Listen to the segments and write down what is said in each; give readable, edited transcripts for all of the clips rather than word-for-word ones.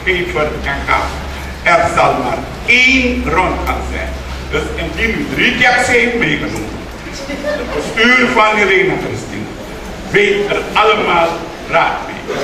gever en gaf. Er zal maar één rondgang zijn. Dus indien u 3 keer zijn meegenomen, het bestuur van Helena Christina weet er allemaal raad mee.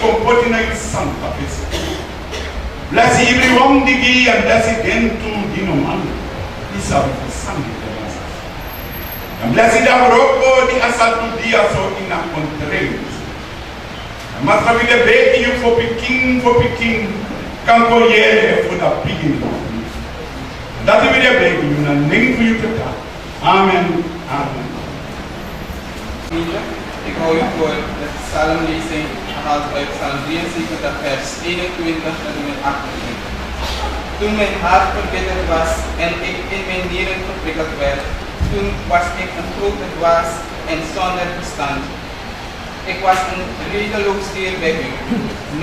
comporting in Santa Pisa. Bless everyone digi and bless again to Dino Man. Isa for Sunday. And bless it our roko di asal to dia so in a constraint. And must have the baby you for picking can go here for the picking. That will be the baby you know name for you to come. Amen. Amen. Ik hou u voor de psalmlezing gehaald uit Psalm 73 vers 21 tot en met 28. Toen mijn hart verbitterd was en ik in mijn nieren geprikkeld werd, toen was ik een grote dwaas en zonder verstand. Ik was een redeloos dier bij u.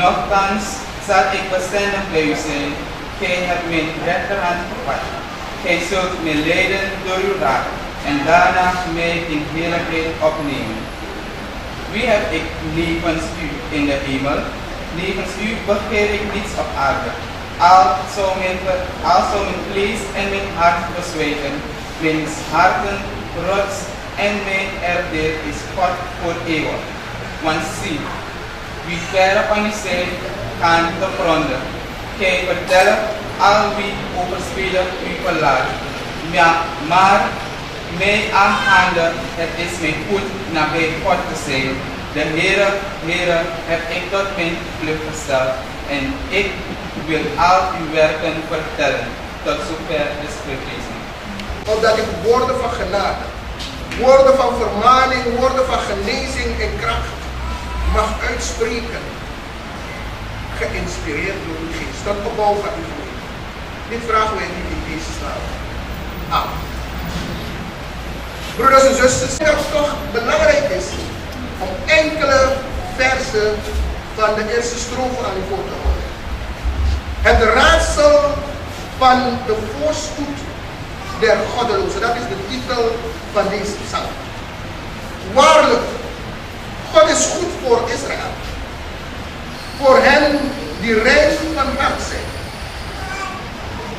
Nochtans zal ik bestendig bij u zijn. Gij hebt mijn rechterhand gevat. Gij zult mij leiden door uw raad en daarna mij in heerlijkheid opnemen. Wie heb ik nevens u in de hemel? Nevens u begeer ik niets op aarde. Al zou mijn vlees en mijn hart bezwijken, mijn harten rots en mijn erfdeel is God voor eeuwig. Want zie, wie verre van u zijn, gaan te gronden. Gij vertelt al wie overspelen u verlaat. Maar mij aangaande, het is mijn goed nabij God te zijn. De Heere heb ik tot mijn vlucht gesteld en ik wil al uw werken vertellen, tot zover de schriftlezing. Omdat ik woorden van genade, woorden van vermaning, woorden van genezing en kracht mag uitspreken, geïnspireerd door uw geest, tot opbouw van uw gemeente. Dit vragen wij nu in Jezus' naam. Amen. Broeders en zusters, dat het toch belangrijk is om enkele versen van de eerste strofe aan u voor te houden. Het raadsel van de voorspoed der goddelozen, dat is de titel van deze psalm. Waarlijk, God is goed voor Israël, voor hen die rein van hart zijn.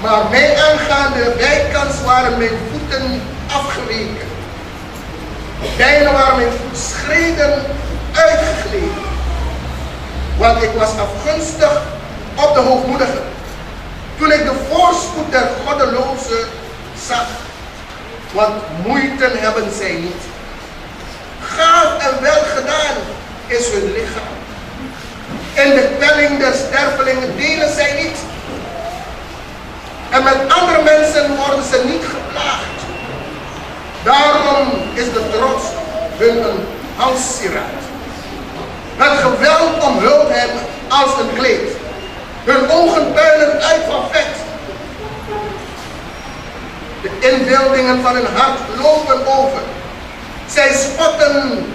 Maar mij aangaande bijkans waren mijn voeten afgeweken. Bijna waren mijn voetschreden uitgegleden. Want ik was afgunstig op de hoogmoedigen. Toen ik de voorspoed der goddelozen zag. Want moeite hebben zij niet. Gaaf en welgedaan is hun lichaam. In de telling der stervelingen delen zij niet. En met andere mensen worden ze niet geplaagd. Daarom is de trots hun een halssieraad. Het geweld omhult hen als een kleed. Hun ogen puilen uit van vet. De inbeeldingen van hun hart lopen over. Zij spotten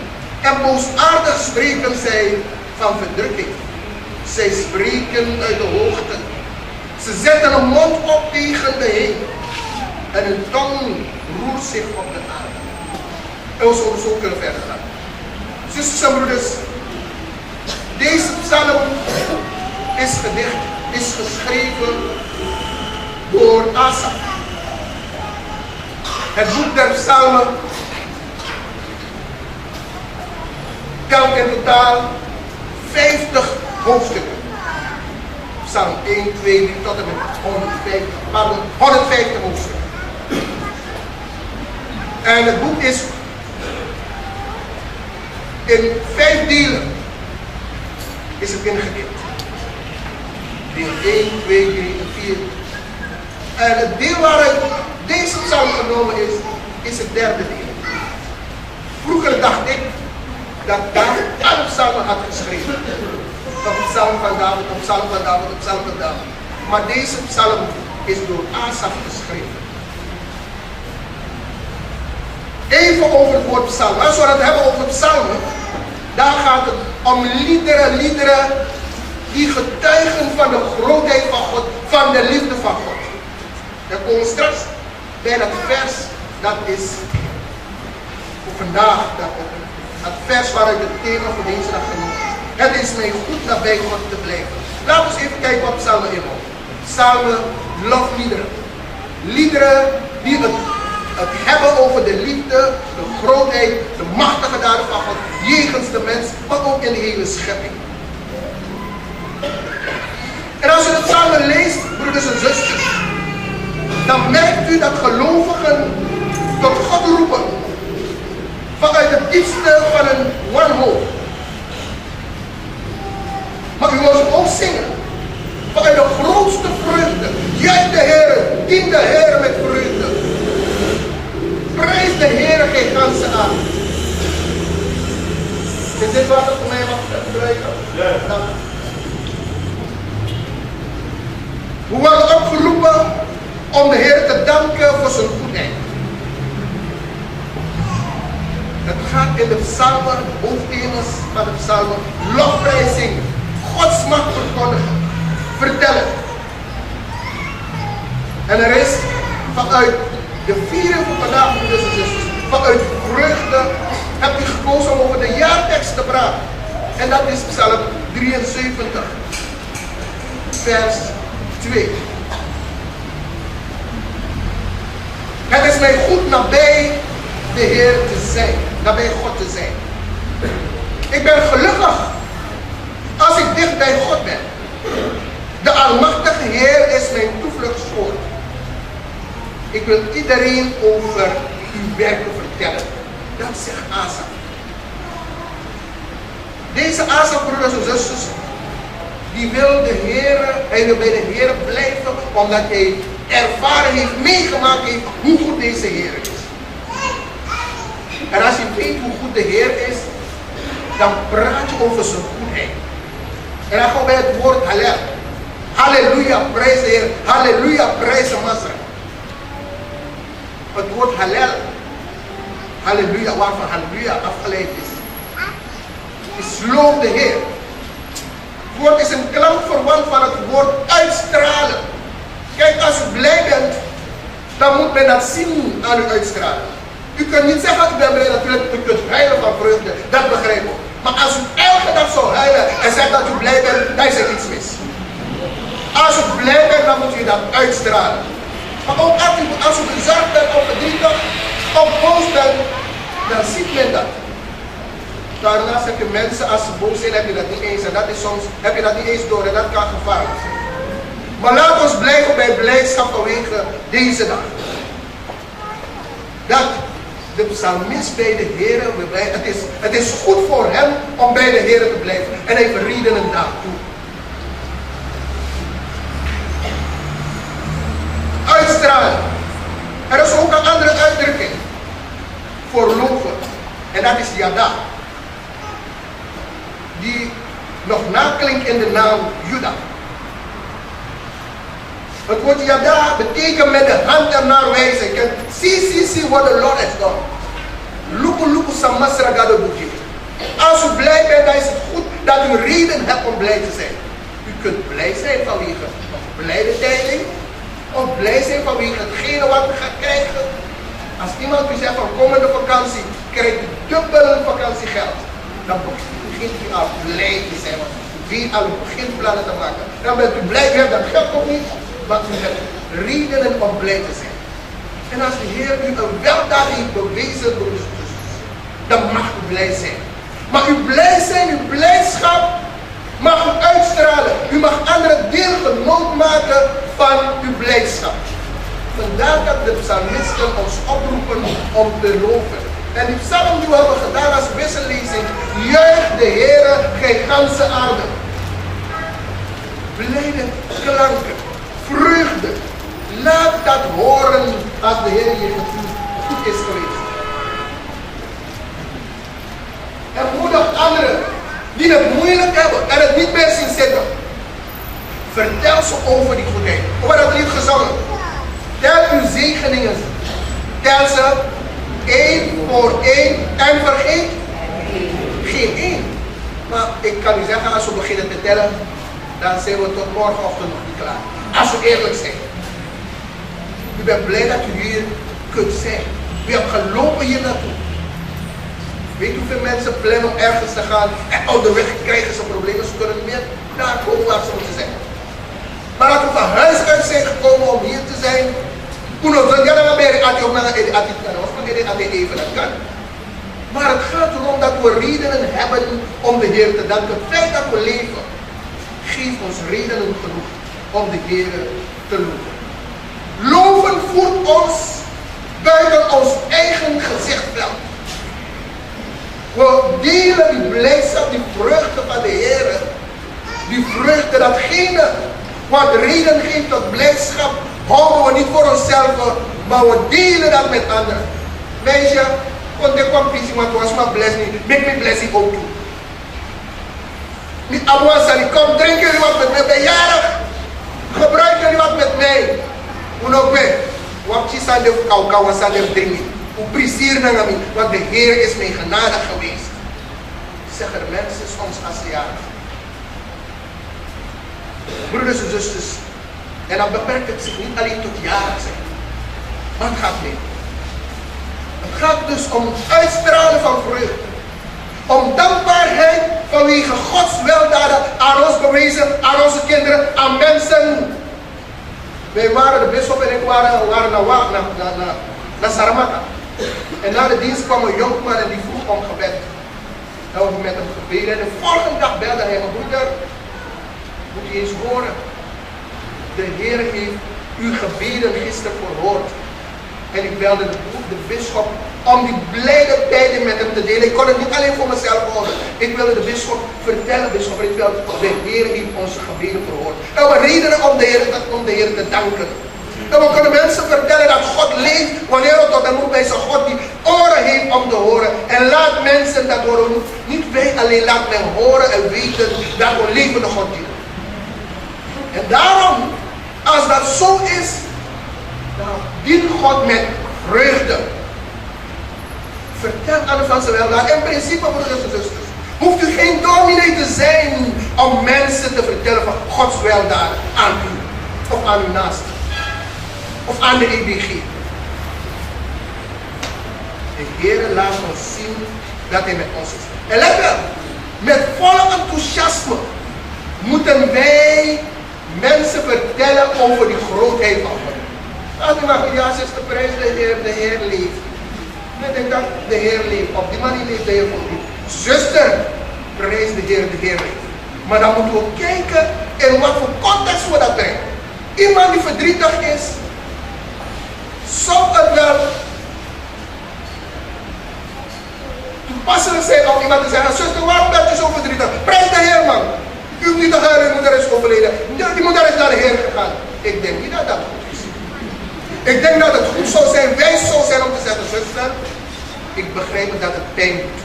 en boosaardig spreken zij van verdrukking. Zij spreken uit de hoogte. Ze zetten een mond op tegen de hemel. En hun tong roert zich op de aarde. En we zullen zo kunnen verder gaan. Zusters en broeders, deze psalm is geschreven door Asaf. Het boek der psalmen telt in totaal 50 hoofdstukken. Psalm 1, 2, 3 tot en met 150 hoofdstukken. En het boek is in 5 delen is het ingedeeld. Deel 1, 2, 3 en 4. En het deel waaruit deze psalm genomen is het derde deel. Vroeger dacht ik dat David alle psalmen had geschreven. Op psalm van David, op psalm van David, op psalm van David. Maar deze psalm is door Asaf geschreven. Even over het woord psalm. Als we het hebben over psalmen, dan gaat het om liederen die getuigen van de grootheid van God, van de liefde van God. We komen straks bij dat vers, dat is voor vandaag, dat vers waaruit het thema voor deze dag genoemd is. Het is mij goed nabij God te blijven. Laten we eens even kijken wat psalmen inhouden. Psalmen, lofliederen. Liederen die het hebben over de liefde, de grootheid, de machtige daden van God, jegens de mens, maar ook in de hele schepping. als u het samen leest, broeders en zusters, dan merkt u dat gelovigen tot God roepen. Vanuit het diepste van hun wanhoop. Maar u hoort ook zingen. Vanuit de grootste vreugde. Juich de Heer, dien de Heer met vreugde. Prijs de Heer geen ganse aan. Is dit wat het voor mij mag gebruiken? Ja. Nou. We worden opgeroepen om de Heer te danken voor zijn goedheid. Het gaat in de psalmen, hoofdthema's van de psalmen, lofprijzing, Gods macht verkondigen, vertellen. En er is vanuit de viering van vandaag, broeders en zusters, vanuit vreugde, heb ik gekozen om over de jaartekst te praten. En dat is psalm 73, vers 2. Het is mij goed nabij de Heer te zijn, nabij God te zijn. Ik ben gelukkig als ik dicht bij God ben. De Almachtige Heer is mijn toevluchtsoord. Ik wil iedereen over uw werken vertellen. Dat zegt Asaf. Deze Asaf, broeders en zusters, die wil de Heer, hij wil bij de Heer blijven, omdat hij ervaren heeft, meegemaakt heeft hoe goed deze Heer is. En als je weet hoe goed de Heer is, dan praat je over zijn goedheid. En dan gaan we bij het woord Hallel. Halleluja, prijs de Heer. Halleluja, prijs de Masra. Het woord Hallel, halleluja, waarvan halleluja afgeleid is loof de Heer. Het woord is een klankverwant van het woord uitstralen. Kijk, als u blij bent, dan moet men dat zien aan u uitstralen. U kunt niet zeggen, ik ben blij, natuurlijk, u kunt huilen van vreugde, dat begrijp ik. Maar als u elke dag zou huilen en zegt dat u blij bent, dan is er iets mis. Als u blij bent, dan moet u dat uitstralen. Maar ook als u bezorgd bent of verdrietig of boos bent, dan ziet men dat. Daarnaast heb je mensen, als ze boos zijn, heb je dat niet eens. En dat is soms, heb je dat niet eens door en dat kan gevaarlijk zijn. Maar laat ons blijven bij blijdschap vanwege deze dag. Dat de psalmist bij de Heer wil blijven. Het is goed voor hem om bij de Heer te blijven. En hij verrieden een dag toe. Uitstralen. Er is ook een andere uitdrukking voor loven. En dat is Yada. Die nog naklinkt in de naam Juda. Het woord Yada betekent met de hand ernaar wijzen. Zie what the Lord has done. Luku samasra gado buki. Als u blij bent, dan is het goed dat u reden hebt om blij te zijn. U kunt blij zijn vanwege een blijde tijding. Of blij zijn vanwege hetgene wat u gaat krijgen. Als iemand u zegt van komende vakantie, krijgt u dubbel vakantiegeld. Dan begint u al blij te zijn. Want u weet al, u begint plannen te maken. Dan bent u blij, u hebt dat geld nog niet. Maar u hebt redenen om blij te zijn. En als de Heer u een weldaad heeft bewezen, dan mag u blij zijn. Maar uw blij zijn, uw blijdschap mag u uitstralen. U mag anderen deelgenoot maken van uw blijdschap. Vandaar dat de psalmisten ons oproepen om te loven. En die psalm die we hebben gedaan als wissellezing, juich de Heer, gij ganse aarde. Blijde klanken, vreugde. Laat dat horen als de Heer je goed is geweest. En moedig anderen die het moeilijk hebben en het niet meer zien zitten. Vertel ze over die goedheid. Over dat lied gezongen. Tel uw zegeningen. Tel ze één voor één en vergeet geen één. Maar ik kan u zeggen, als we beginnen te tellen, dan zijn we tot morgenochtend nog niet klaar. Als we eerlijk zijn. U bent blij dat u hier kunt zijn. U hebt gelopen hier naartoe. Weet u hoeveel mensen plannen om ergens te gaan en onderweg krijgen ze problemen. Ze kunnen niet meer daar komen waar ze moeten zijn. Maar dat we van huis uit zijn gekomen om hier te zijn. Even dat kan. Maar het gaat erom dat we redenen hebben om de Heer te danken. Het feit dat we leven, geeft ons redenen genoeg. om de Heer te loven. Loven voert ons buiten ons eigen gezichtveld. We delen die blijdschap, die vreugde van de Heer. Die vreugde, datgene wat reden geeft tot blijdschap, houden we niet voor onszelf, maar we delen dat met anderen. Meisje, want ik kwam pissie, want was maar bless niet. Make me bless ook toe. Niet allemaal zal ik kom, drinken jullie wat met mij, ben jarig. Gebruiken jullie wat met mij. Hoe nog weer? Want je zal de kou, wat zal de drinken. Hoe plezier naar mij, want de Heer is mij genadig geweest. Zeggen de mensen soms als ze jarig. Broeders en zusters, en dan beperkt het zich niet alleen tot jaren zijn. Maar het gaat meer. Het gaat dus om uitstralen van vreugde. Om dankbaarheid vanwege Gods weldaden aan ons bewezen, aan onze kinderen, aan mensen. Wij waren, de bisschop en ik waren naar Saramaka. En na de dienst kwam een jonkman en die vroeg om gebed. En we met hem gebeden. En de volgende dag belde hij mijn broeder. Moet je eens horen. De Heer heeft uw gebeden gisteren verhoord. En ik belde de bisschop om die blijde tijden met hem te delen. Ik kon het niet alleen voor mezelf houden. Ik wilde de bisschop vertellen, bisschop Rietveld, de Heer heeft onze gebeden verhoord. En we redenen om de Heer te danken. En we kunnen mensen vertellen dat God leeft wanneer we tot hem roepen. Hij is een God die oren heeft om te horen. En laat mensen dat horen. Niet wij alleen, laat men horen en weten dat we levende God dienen. En daarom, als dat zo is, dan dient God met vreugde. Vertel aan de van zijn weldaad. In principe, broeders en zusters, hoeft u geen dominee te zijn om mensen te vertellen van Gods weldaad aan u. Of aan uw naaste. Of aan de EBG. De Heer laat ons zien dat hij met ons is. En let wel, met volle enthousiasme moeten wij mensen vertellen over die grootheid van God. Als u maar ja, zuster, prijs de Heer leeft. Ik denk dat de Heer leeft. Op die manier leeft de Heer voor u. Zuster, prijs de Heer leeft. Maar dan moeten we kijken in wat voor context we dat brengen. Iemand die verdrietig is, zou het wel toepasselijk zijn om iemand te zeggen, zuster, waarom bent u zo verdrietig? Prijs de Heer, man. U hoeft niet te huilen, uw moeder is overleden. Die moeder is naar de Heer gegaan. Ik denk niet dat dat goed is. Ik denk dat het goed zou zijn, wijs zou zijn om te zeggen, zuster, ik begrijp dat het pijn doet.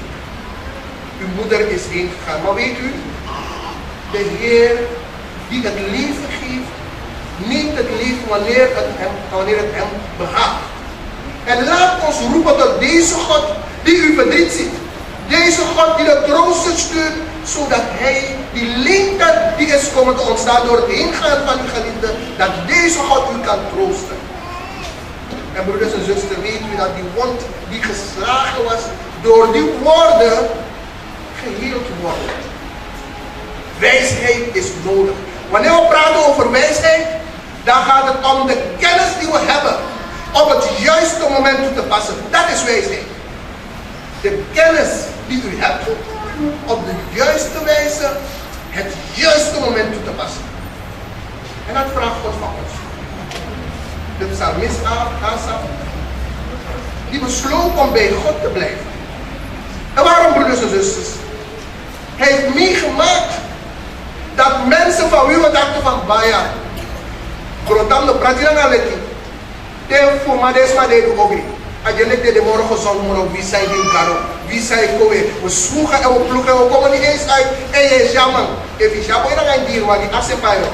Uw moeder is heen gegaan. Maar weet u, de Heer die het leven geeft, neemt het leven wanneer het hem behaagt. En laat ons roepen tot deze God die u verdriet ziet. Deze God die de trooster stuurt, zodat hij die leemte die is komen te ontstaan door het heengaan van uw geliefde, dat deze God u kan troosten. En broeders en zusters, weet u dat die wond die geslagen was, door die woorden geheeld wordt. Wijsheid is nodig. Wanneer we praten over wijsheid, dan gaat het om de kennis die we hebben op het juiste moment toe te passen. Dat is wijsheid. De kennis die u hebt op de juiste wijze het juiste moment toe te passen. En dat vraagt God van ons. De psalmist Asaf, die besloot om bij God te blijven. En waarom, broeders en zusters? Hij heeft meegemaakt dat mensen van wie we dachten van Baya, Grotam de Pratiranga Leki, de Fumadesma de Ogri. Als je net de morgen gezond wie zijn die karo, wie zijn koe, we sloegen en we ploegen, we komen niet eens uit. En je is jammer. If je jammer, dan ga je dieren, maar die accepteren.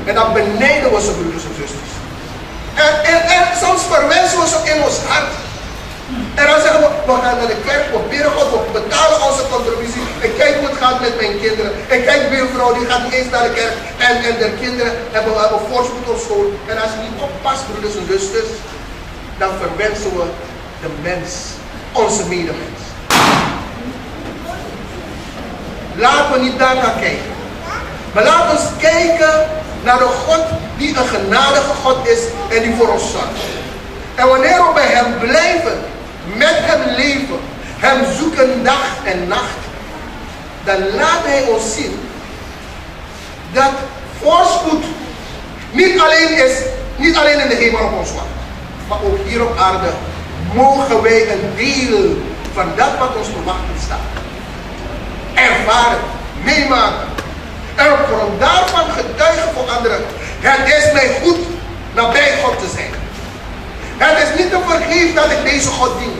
En dan benijden we ze, broeders en zusters. En soms verwensen we ze in ons hart. En dan zeggen we gaan naar de kerk, we bidden God, we betalen onze contributie. En kijk hoe het gaat met mijn kinderen. En kijk, buurvrouw, die gaat niet eens naar de kerk. En de kinderen hebben voorspoed op school. En als je niet oppast, broeders en zusters, dan verwensen we de mens, onze medemens. Laten we niet daar gaan kijken. Maar laten we kijken naar de God die een genadige God is en die voor ons zorgt. En wanneer we bij hem blijven, met hem leven, hem zoeken dag en nacht, dan laat hij ons zien dat voorspoed niet alleen in de hemel op ons wacht, maar ook hier op aarde mogen wij een deel van dat wat ons te wachten staat ervaren, meemaken. En op grond daarvan getuigen voor anderen. Het is mij goed nabij God te zijn. Het is niet te vergeven dat ik deze God dien.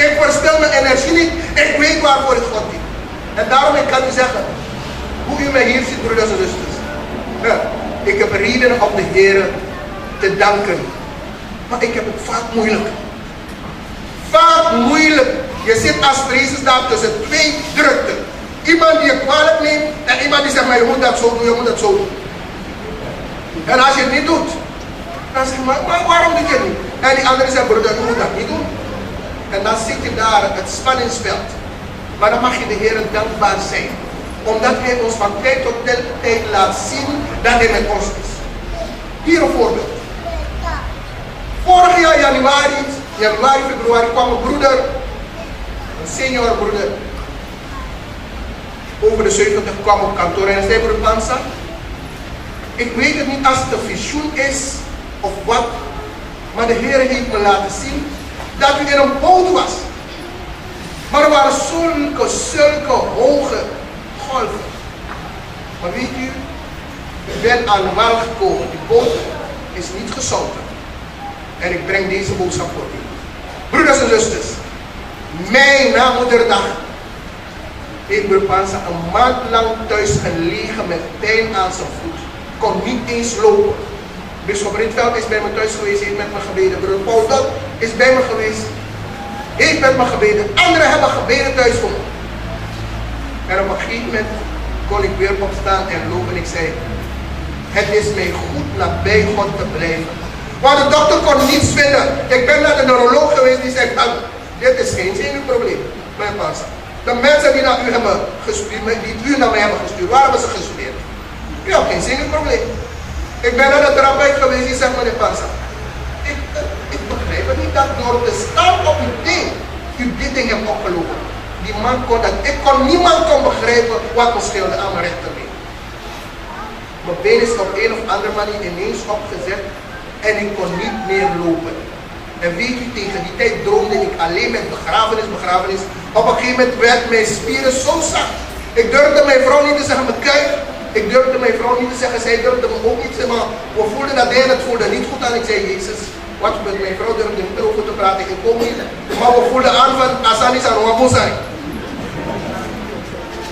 Ik verstel mijn energie niet. Ik weet waarvoor ik God dien. En daarom ik kan u zeggen, hoe u mij hier ziet, broeders en zusters. Ik heb redenen om de Heer te danken. Maar ik heb het vaak moeilijk. Vaak moeilijk. Je zit als Jezus daar tussen twee drukten. Iemand die je kwalijk neemt en iemand die zegt, maar je moet dat zo doen, je moet dat zo doen. En als je het niet doet, dan zeg je, maar waarom doe je het niet? En die andere zegt, broeder, je moet dat niet doen. En dan zit je daar, het spanningsveld. Maar dan mag je de Heer dankbaar zijn. Omdat Hij ons van tijd tot tijd laat zien dat Hij met ons is. Hier een voorbeeld. Vorig jaar januari, februari kwam een broeder, een senior broeder, over de 70 kwam op kantoor en zei, broeder Pansa, ik weet het niet als het een visioen is of wat, maar de Heer heeft me laten zien dat u in een boot was. Maar er waren zulke hoge golven. Maar weet u, ik ben aan de wal gekomen. Die boot is niet gezonken. En ik breng deze boodschap voor u. Broeders en zusters, mijn na moederdag heeft broeder Pansa een maand lang thuis gelegen met pijn aan zijn voet. Kon niet eens lopen. Bisschop Rietveld is bij me thuis geweest, heeft met me gebeden. Broeder Paul Dot is bij me geweest, heeft met me gebeden. Anderen hebben gebeden thuis voor me. En op een gegeven moment kon ik weer opstaan en lopen en ik zei, het is mij goed nabij God te blijven. Maar de dokter kon niets vinden. Ik ben naar de neuroloog geweest die zegt, dit is geen zenuwprobleem, mijn Pansa. De mensen die naar u hebben gestuurd, die u naar mij hebben gestuurd, waar hebben ze gestudeerd? U hebt geen zenuwprobleem. Ik ben naar de therapeut geweest, die zegt, meneer Pansa, ik begrijp het niet dat door te staan op uw ding, u dit ding hebt opgelopen. Die man kon dat, niemand kon begrijpen wat me scheelde aan mijn rechterbeen. Mijn been is op een of andere manier ineens opgezet en ik kon niet meer lopen. En weet u, tegen die tijd droomde ik alleen met begrafenis. Op een gegeven moment werd mijn spieren zo zacht. Ik durfde mijn vrouw niet te zeggen, mijn kuit. Ik durfde mijn vrouw niet te zeggen, zij durfde me ook niet te zeggen. Maar we voelden dat hij het voelde niet goed aan. Ik zei, Jezus, wat met mijn vrouw durfde niet erover te praten. Ik kom niet. Maar we voelden aan van, Asani is aan Wabozai.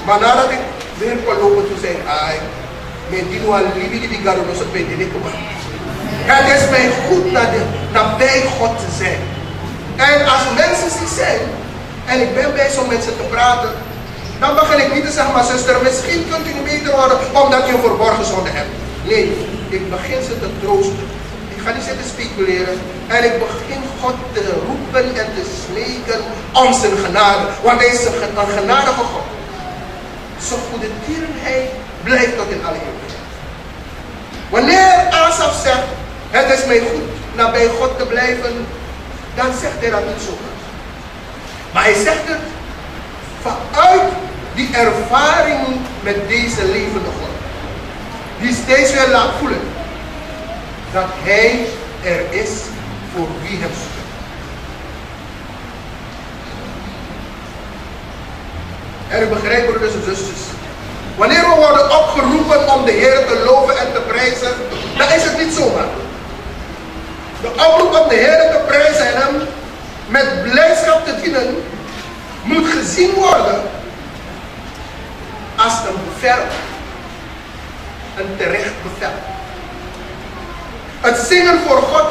Maar nadat ik weer kon lopen, toen zei ik, met die nu al libi garo, dus het weet je niet. Het is mij goed nabij God te zijn. En als mensen ziek zijn, en ik ben bij zo'n mensen te praten, dan begin ik niet te zeggen, maar zuster, misschien kunt u niet beter worden omdat u een verborgen zonde hebt. Nee, ik begin ze te troosten. Ik ga niet zitten speculeren. En ik begin God te roepen en te smeken om zijn genade. Want hij is een genadige God. Zo goede tierenheid blijft tot in alle eeuwigheid. Wanneer Asaf zegt, het is mij goed nabij God te blijven, dan zegt hij dat niet zo. Maar hij zegt het vanuit die ervaring met deze levende God. Die steeds weer laat voelen dat hij er is voor wie hem zoekt. En u begrijpt, broeders en zusters, wanneer we worden opgeroepen om de Heer te loven en te prijzen, dan is het niet zomaar. De oproep om de Heer te prijzen en hem met blijdschap te dienen, moet gezien worden als een bevel. Een terecht bevel. Het zingen voor God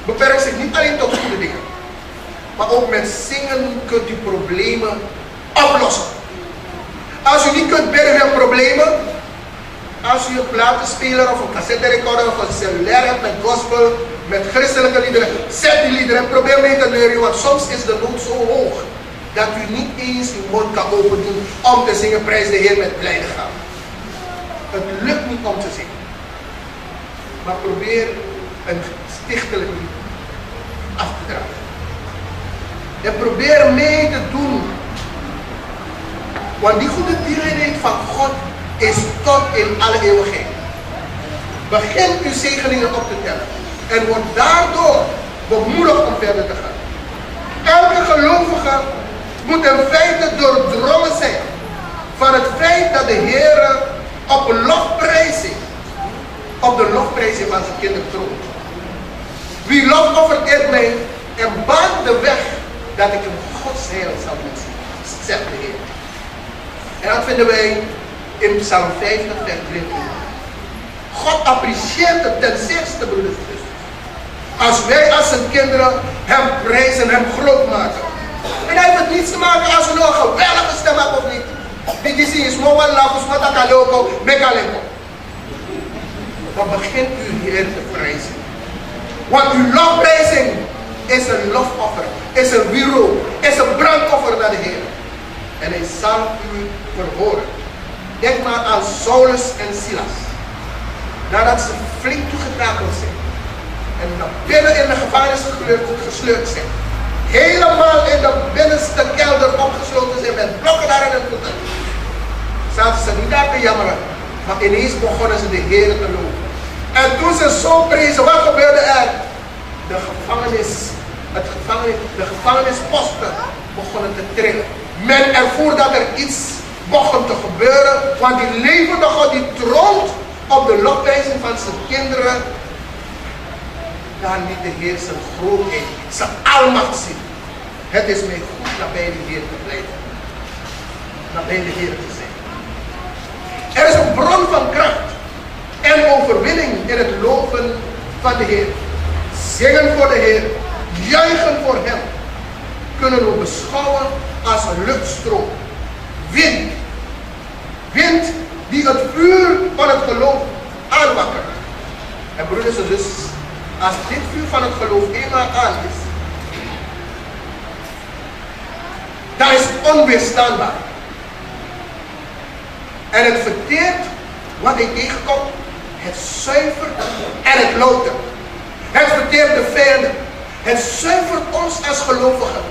beperkt zich niet alleen tot goede dingen. Maar ook met zingen kunt u problemen oplossen. Als u niet kunt bidden met problemen, als u een platenspeler of een cassette recorder of een cellulair hebt met gospel, met christelijke liederen, zet die liederen en probeer mee te leren, want soms is de nood zo hoog dat u niet eens uw mond kan open doen om te zingen, prijs de Heer met blijde gaan. Het lukt niet om te zingen. Maar probeer een stichtelijk lied af te dragen. En probeer mee te doen. Want die goede tierenheid van God is tot in alle eeuwigheid. Begin uw zegeningen op te tellen en word daardoor bemoedigd om verder te gaan. Elke gelovige moet in feite doordrongen zijn van het feit dat de Heer op de lofprijzing van zijn kinderen troont. Wie lof offert eert mij en baant de weg dat ik in Gods heil zal mensen, zegt de Heer. En dat vinden wij in Psalm 50, vers 23. God apprecieert het ten zeerste, broeders en zusters. Als wij als zijn kinderen hem prijzen, hem groot maken. En hij heeft het niets te maken als we nog een geweldige stem hebben of niet. Die zien is mooi lafos, wat ik kan lopen, mekaleko. Dan begint uw Heer te prijzen. Want uw lofprijzing is een lofoffer, is een wierook, is een brandoffer naar de Heer. En hij zal u verhoren. Denk maar aan Saulus en Silas. Nadat ze flink toegetakeld zijn. En naar binnen in de gevangenis gesleurd zijn. Helemaal in de binnenste kelder opgesloten zijn met blokken daar in hun voeten. Zaten ze niet daar te jammeren. Maar ineens begonnen ze de Heer te lopen. En toen ze zo prezen, wat gebeurde er? De gevangenisposten begonnen te trillen. Men ervoer dat er iets begon te gebeuren, want die levende God die troont op de lofprijzing van zijn kinderen. Daar liet de Heer zijn grootheid, zijn almacht zien. Het is mij goed nabij de Heer te blijven. Nabij de Heer te zijn. Er is een bron van kracht en overwinning in het loven van de Heer. Zingen voor de Heer, juichen voor hem, kunnen we beschouwen als een luchtstroom. Wind. Wind die het vuur van het geloof aanwakkert. En broeders en zusters, als dit vuur van het geloof eenmaal aan is, dan is het onweerstaanbaar. En het verteert wat hij tegenkomt. Het zuivert en het loutert. Het verteert de vijanden. Het zuivert ons als gelovigen.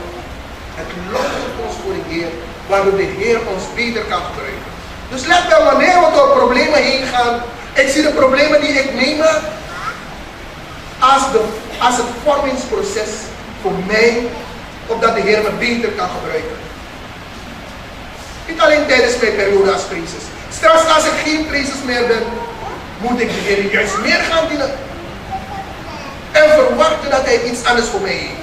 Het loutert ons voor de Heer, waardoor de Heer ons beter kan gebruiken. Dus let wel, wanneer we door problemen heen gaan, ik zie de problemen die ik meemaak als het vormingsproces voor mij, opdat de Heer me beter kan gebruiken. Niet alleen tijdens mijn periode als Christus. Straks als ik geen Christus meer ben, moet ik de Heer juist meer gaan dienen. En verwachten dat hij iets anders voor mij heeft.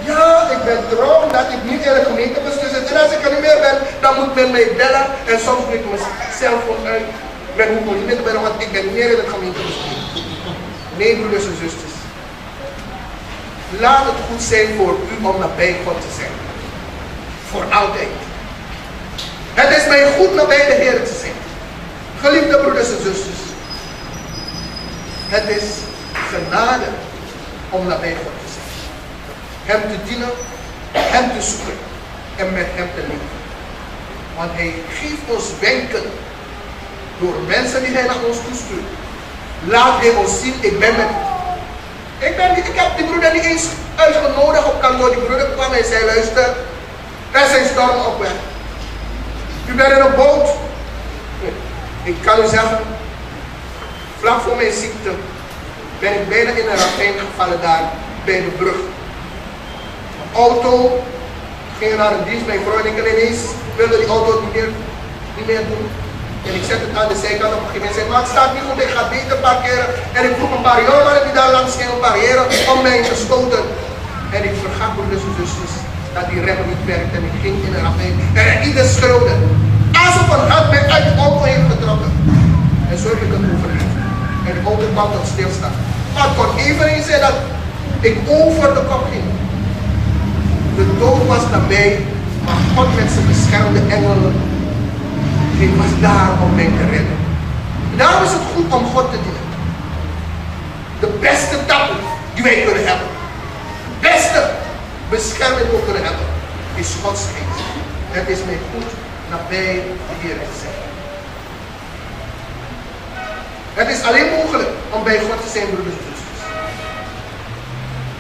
Ja, ik ben trouw dat ik niet in het gemeentebestuur zit. En als ik er niet meer ben, dan moet men mij bellen. En soms moet ik mezelf uit. Men hoeft me niet meer te bellen, want ik ben niet meer in het gemeentebestuur. Nee, broeders en zusters. Laat het goed zijn voor u om nabij God te zijn. Voor altijd. Het is mij goed nabij de Heer te zijn. Geliefde broeders en zusters. Het is genade om nabij God te zijn. Hem te dienen, hem te zoeken en met hem te leven. Want hij geeft ons wenken door mensen die hij naar ons toestuurt. Laat hij ons zien, ik ben met u. Ik heb die broeder niet eens uitgenodigd op kantoor. Die broeder kwam en zei, luister, er zijn stormen op weg. U bent in een boot. Ik kan u zeggen, vlak voor mijn ziekte ben ik bijna in een ravijn gevallen daar bij de brug. Mijn auto ging naar een dienst, mijn vrouw en ik ineens wilde die auto niet meer doen. En ik zet het aan de zijkant op een gegeven moment. Zei, maar het staat niet goed, ik ga beter parkeren. En ik vroeg een paar jongeren die daar langs gingen parkeren om mij te stoten. En ik vergat, broeders en zusters, dat die remmen niet werkten. En ik ging in een ravijn. En ieder schreeuwde. Alsof een hand mij uit de auto heeft getrokken. En zo heb ik het overleefd. En de auto kwam tot stilstaan. Maar het kon eveneens zijn dat ik over de kop ging. De dood was nabij, maar God met zijn beschermde engelen, hij was daar om mij te redden. Daarom is het goed om God te dienen. De beste tappen die wij kunnen hebben, de beste bescherming die we kunnen hebben, is Gods geest. Het is mij goed nabij de Heer te zijn. Het is alleen mogelijk om bij God te zijn, broeders en zusters,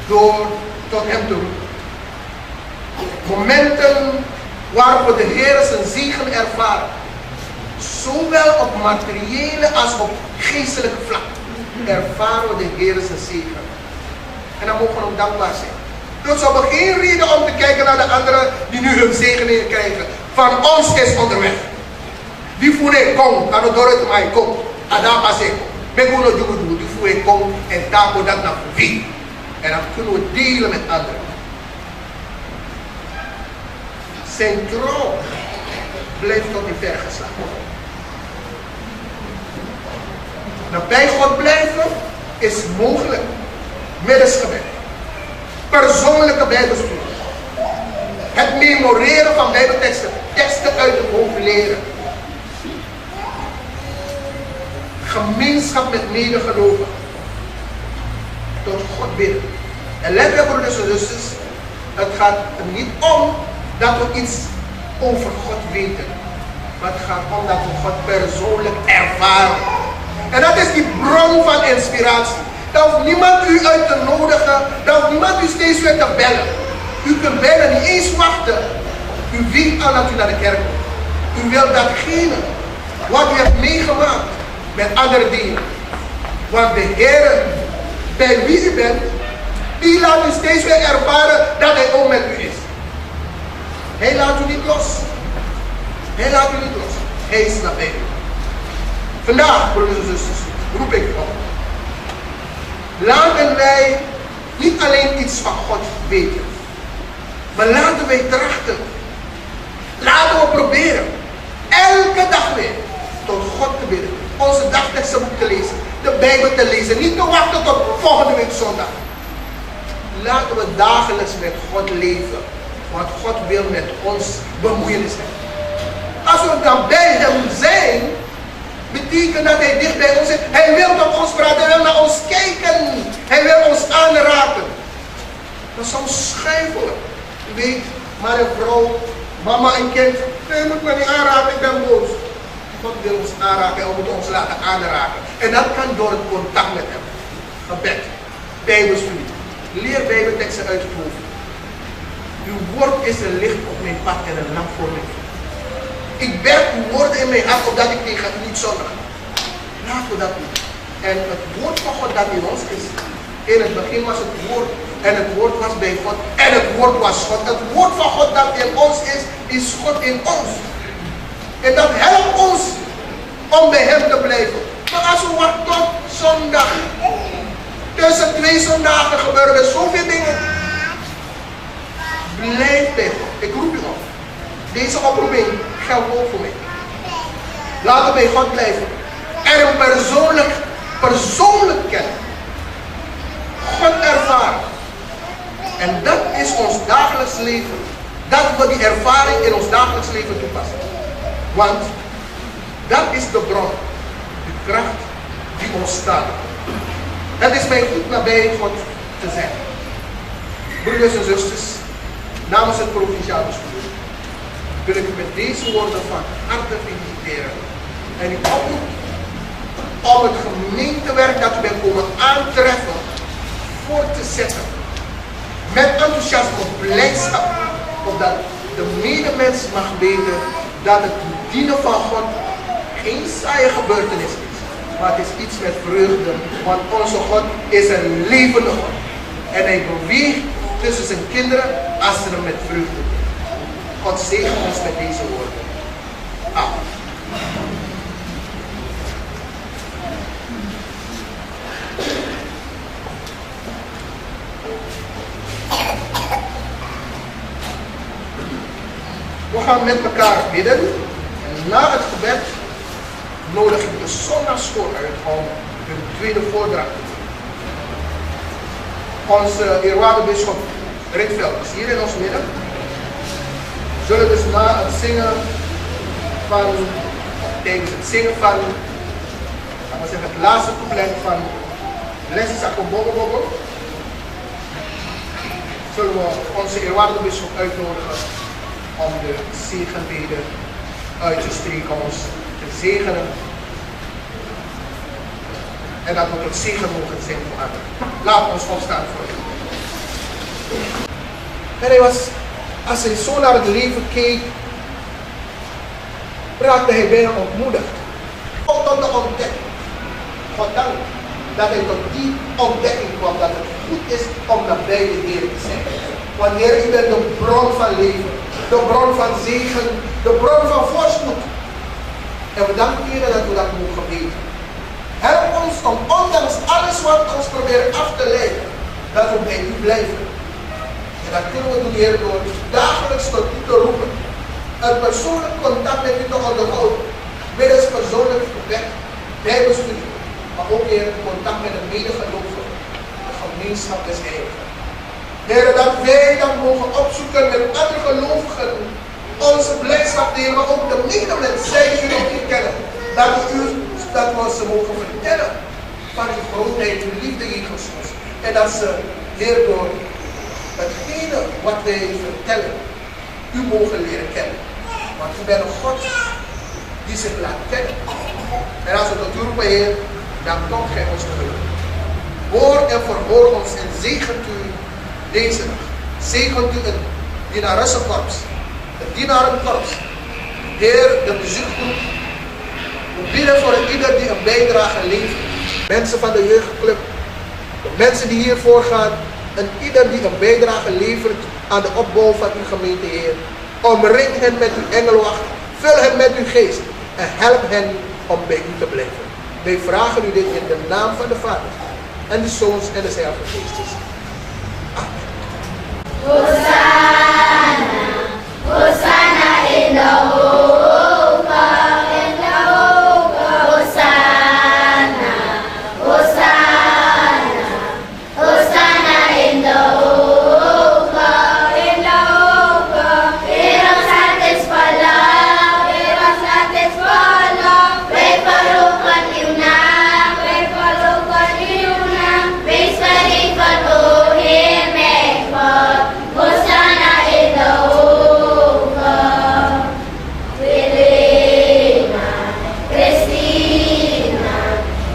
door tot hem te roepen. Momenten waarop we de Heer zijn zegen ervaren, zowel op materiële als op geestelijke vlak, ervaren we de Heer zijn zegen. En dan mogen we hem dankbaar zijn. Dus we hebben geen reden om te kijken naar de anderen die nu hun zegeningen krijgen. Van ons is onderweg. Die voelen kom, aan het dorp mij kom. Adapa zegt, ik wil het doen, die voelen kom en daar wordt dat naar wie. En dan kunnen we delen met anderen. Zijn trouw blijft tot in vergeslagen. Nabij God blijven is mogelijk. Middels gebed. Persoonlijke bijbelstudie. Het memoreren van bijbelteksten. Teksten uit het hoofd leren. Gemeenschap met medegelovigen. Tot God bidden. En let op, broeders en zusters. Het gaat er niet om dat we iets over God weten. Maar het gaat om dat we God persoonlijk ervaren. En dat is die bron van inspiratie. Dan hoeft niemand u uit te nodigen. Dan hoeft niemand u steeds weer te bellen. U kunt bijna niet eens wachten. U weet al dat u naar de kerk komt. U wilt datgene wat u hebt meegemaakt met andere dingen. Want de Heer, bij wie u bent, die laat u steeds weer ervaren dat Hij ook met u is. Hij laat u niet los. Hij laat u niet los. Hij is nabij u. Vandaag, broeders en zusters, roep ik op. Laten wij niet alleen iets van God weten, maar laten wij trachten. Laten we proberen. Elke dag weer tot God te bidden. Onze dagtekstenboek te lezen. De Bijbel te lezen. Niet te wachten tot volgende week zondag. Laten we dagelijks met God leven. Want God wil met ons bemoeienis hebben. Als we dan bij Hem zijn, betekent dat Hij dicht bij ons is. Hij wil tot ons praten. Hij wil naar ons kijken. Hij wil ons aanraken. Maar soms schuiven we. U weet, maar een vrouw, mama en kind. Nee, moet me niet aanraken, ik ben boos. God wil ons aanraken en we moeten ons laten aanraken. En dat kan door het contact met Hem. Gebed. Bijbelstudie. Leer Bijbelteksten uit het hoofd. Uw woord is een licht op mijn pad en een lamp voor mij. Ik berg uw woorden in mijn hart opdat ik tegen u niet zondig. Laten we dat doen. En het woord van God dat in ons is. In het begin was het woord. En het woord was bij God. En het woord was God. Het woord van God dat in ons is God in ons. En dat helpt ons om bij Hem te blijven. Maar als we wachten tot zondag. Tussen 2 zondagen gebeuren er zoveel dingen. Blijf bij God. Ik roep u op. Deze oproeping geldt ook voor mij. Laten we bij God blijven. En hem persoonlijk kennen. God ervaren. En dat is ons dagelijks leven. Dat we die ervaring in ons dagelijks leven toepassen. Want dat is de bron. De kracht die ons staat. Het is mij goed nabij God te zijn. Broeders en zusters, namens het provinciaal bestuur wil ik u met deze woorden van harte feliciteren. En ik oproep om het gemeentewerk dat u bent komen aantreffen voort te zetten. Met enthousiasme, blijdschap, opdat de medemens mag weten dat het dienen van God geen saaie gebeurtenis is. Maar het is iets met vreugde, want onze God is een levende God. En Hij beweegt tussen zijn kinderen als ze hem met vreugde doen. God zegen ons met deze woorden. Amen. We gaan met elkaar bidden. En na het gebed nodig ik de zondagsschool uit om hun tweede voordracht te doen. Onze eerwaarde bisschop Rietveld is hier in ons midden. We zullen dus na het zingen van, tijdens het zingen van, laten we zeggen het laatste couplet van Leslie Sakombogobogo, zullen we onze eerwaarde bisschop uitnodigen om de zegenbeden uit te spreken, ons te zegenen. En dat we tot zegen mogen zijn voor anderen. Laat ons opstaan voor hem. En hij was, als hij zo naar het leven keek, raakte hij bijna ontmoedigd. Tot de ontdekking. Goddank dat hij tot die ontdekking kwam dat het goed is om nabij de Heer te zijn. Wanneer u bent de bron van leven, de bron van zegen, de bron van voorspoed. En we danken u dat we dat mogen weten. Help ons om ondanks alles wat ons probeert af te leiden, dat we bij u blijven. En dat kunnen we doen, Heer, door dagelijks tot u te roepen. Een persoonlijk contact met u te onderhouden. Middels persoonlijk gebed, bijbelstudie. Maar ook weer contact met een medegelovige. De gemeenschap des Heiligen. Heer, dat wij dan mogen opzoeken met andere gelovigen. Onze blijdschap delen, maar ook de medemens. Zij die u nog niet kennen. Dat we ze mogen vertellen van uw grootheid, uw liefde jegens ons. En dat ze, Heer, door hetgene wat wij vertellen, u mogen leren kennen. Want u bent een God die zich laat kennen. En als we tot u roepen, Heer, dan komt gij ons terug. Hoor en verhoor ons en zegent u deze dag. Zegent u het dienaressenkorps, het dienarenkorps. Heer, de muziekgroep. We bidden voor ieder die een bijdrage levert. Mensen van de jeugdclub, de mensen die hiervoor gaan en ieder die een bijdrage levert aan de opbouw van uw gemeente, Heer. Omring hen met uw engelwacht, vul hen met uw geest en help hen om bij u te blijven. Wij vragen u dit in de naam van de Vader en de Zoons en de Heilige Geestes. Amen. Hosanna, Hosanna in the hoge, in the hoge. Hosanna, Hosanna, Hosanna in the hoge, in the hoge. Heer ons hart is verlang, Heer ons hart is verlang. Wij verhogen uw naam, wij verhogen uw naam. Wees verheven, o Heer mijn God. Hosanna in the hoge. Helena, Christina,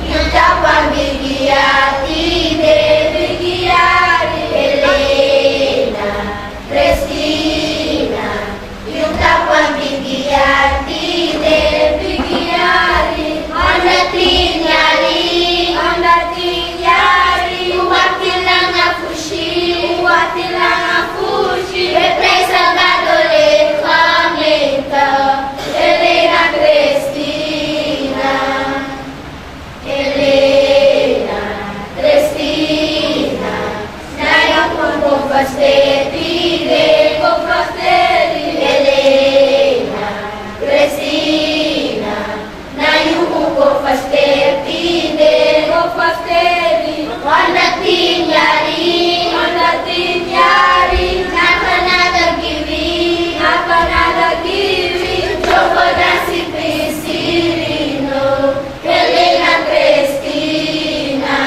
Yuta Pambigiati, Devigiari. Helena, Christina, Yuta Pambigiati, Devigiari. Anatinyari, Uwatilang afushi, Represa gadolet kamenta, Helena Christina, Helena Christina, Naya confasteti, Helena Christina, Naya confasteti, Anatinyari, Nakanada Givi, Chokodasi Priscilino, Helena Christina.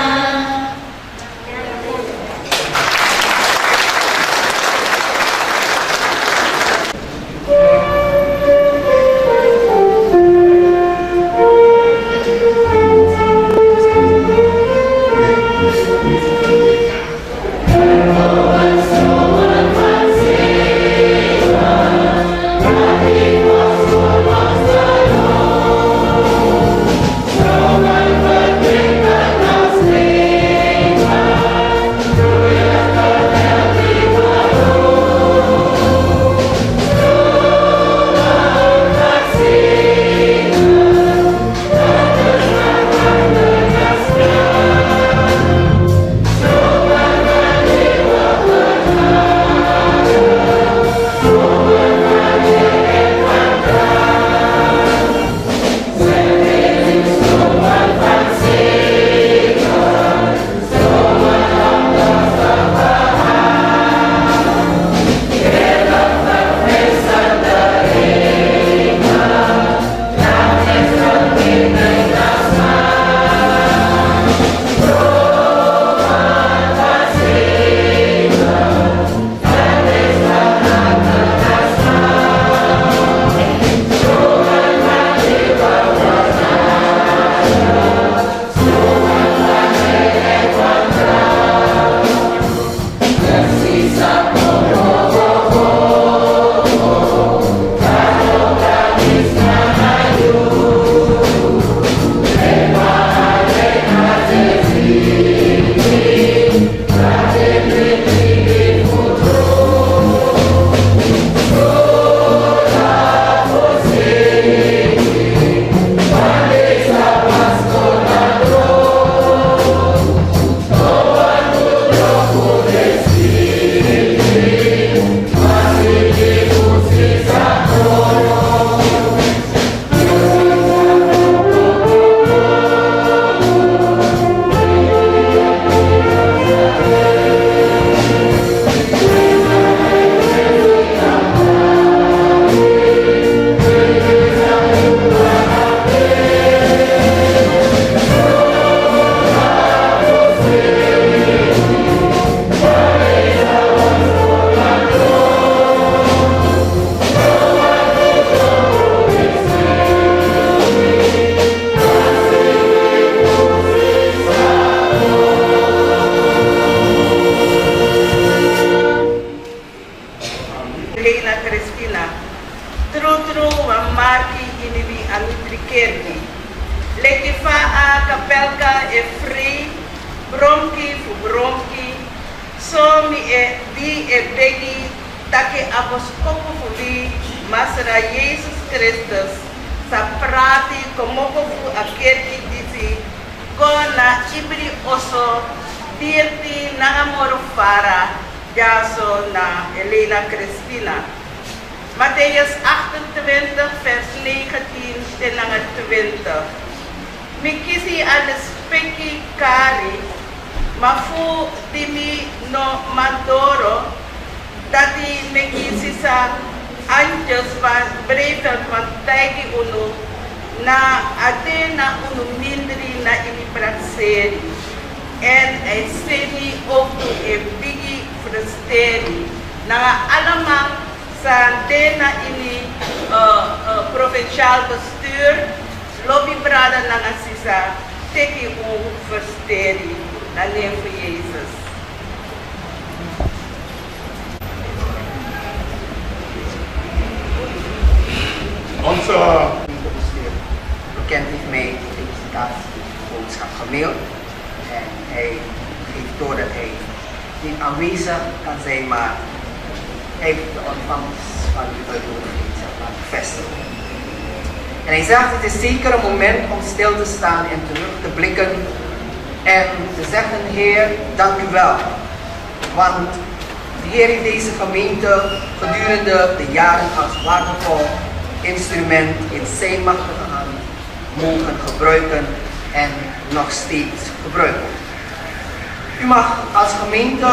bronchi, so di e begi take aposkopo fuli masra Jesus Christus sa prati komoko fu akerti disi kona ibri oso dirti nangamoro fara jaso na Helena Christina. Matthäus 28 vers 19 ten 20. Mikisi al speki kari mafu timi no mandoro dati mikisi sa anjos van brevel van tegi uno na ate na uno mindri na imiprakseri en ay semi oku e bigi frusteri na alamang sa dena ini provinciaal bestuur lobby brada na nga sisa teki versteri na neem voor Jezus. Onze bekend heeft mij de felicitatieboodschap gemaild. En hij geeft door dat hij niet aanwezig kan zijn, maar hij heeft de ontvangst van de uitnodiging bevestigd. En hij zegt, het is zeker een moment om stil te staan en terug te blikken en te zeggen, Heer, dank u wel. Want de Heer heeft deze gemeente gedurende de jaren als waardevol instrument in zijn machtige hand mogen gebruiken en nog steeds gebruiken. U mag als gemeente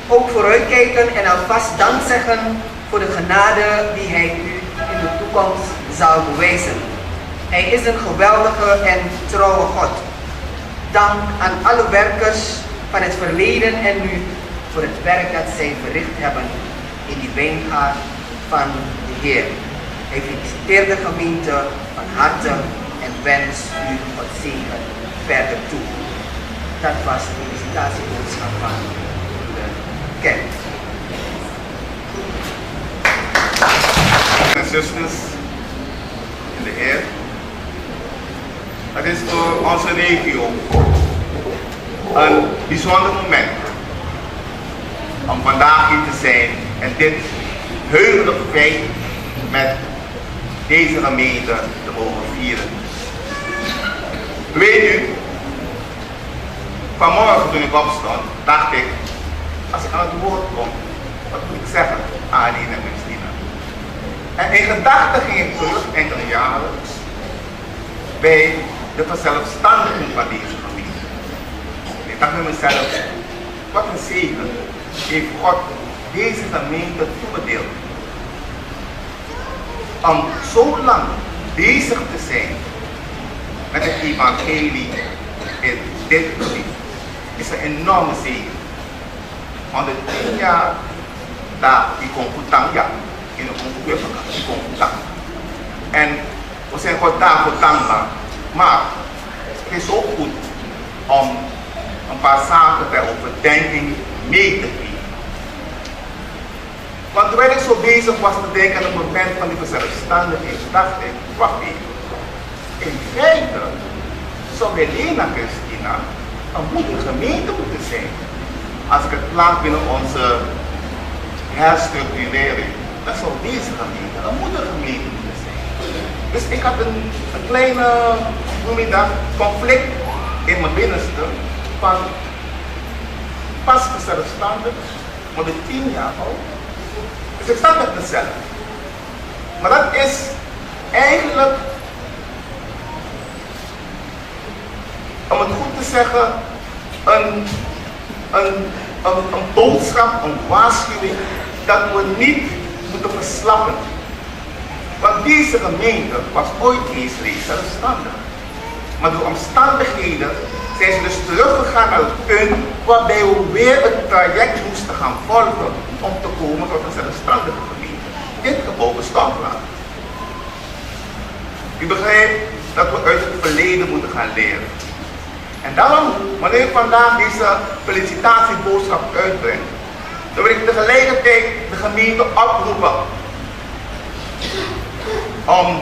ook vooruitkijken en alvast dank zeggen voor de genade die Hij u in de toekomst zal bewijzen. Hij is een geweldige en trouwe God. Dank aan alle werkers van het verleden en nu voor het werk dat zij verricht hebben in die wijngaard van de Heer. Hij feliciteert de gemeente van harte en wens u God zegen verder toe. Dat was de felicitatieboodschap van de kerk. en zusters in de Heer. Het is voor onze regio een bijzonder moment om vandaag hier te zijn en dit heugelijk feit met deze gemeente te mogen vieren. Weet u, vanmorgen toen ik opstond, dacht ik, als ik aan het woord kom, wat moet ik zeggen aan Helena en Christina? En in gedachten ging ik terug enkele jaren bij de verzelfstandiging van deze gemeente. En ik dacht bij mezelf, wat een zegen heeft God deze gemeente toebedeeld. Om zo lang bezig te zijn met het evangelie in dit gebied is een enorme zegen. Want de 10 jaar daar die kon ja, in de ongeveer die kon. En we zijn God daarvoor dankbaar. Maar het is ook goed om een paar zaken ter overdenking mee te geven. Want terwijl ik zo bezig was te denken aan het moment van die verzelfstandiging, dacht ik, wacht even. In feite zou Helena Christina een moedergemeente moeten zijn. Als ik het plaats binnen onze herstructurering, dan zou deze gemeente een moedergemeente moeten zijn. Dus ik had een kleine conflict in mijn binnenste van pas verzelfstandig, maar de 10 jaar oud. Dus ik sta met mezelf. Maar dat is eigenlijk, om het goed te zeggen, een boodschap, een waarschuwing dat we niet moeten verslappen. Want deze gemeente was ooit eens zelfstandig. Maar door omstandigheden zijn ze dus teruggegaan naar het punt waarbij we weer het traject moesten gaan volgen om te komen tot een zelfstandige gemeente. Dit gebouw bestond wel. U begrijpt dat we uit het verleden moeten gaan leren. En daarom, wanneer ik vandaag deze felicitatieboodschap uitbreng, dan wil ik tegelijkertijd de gemeente oproepen om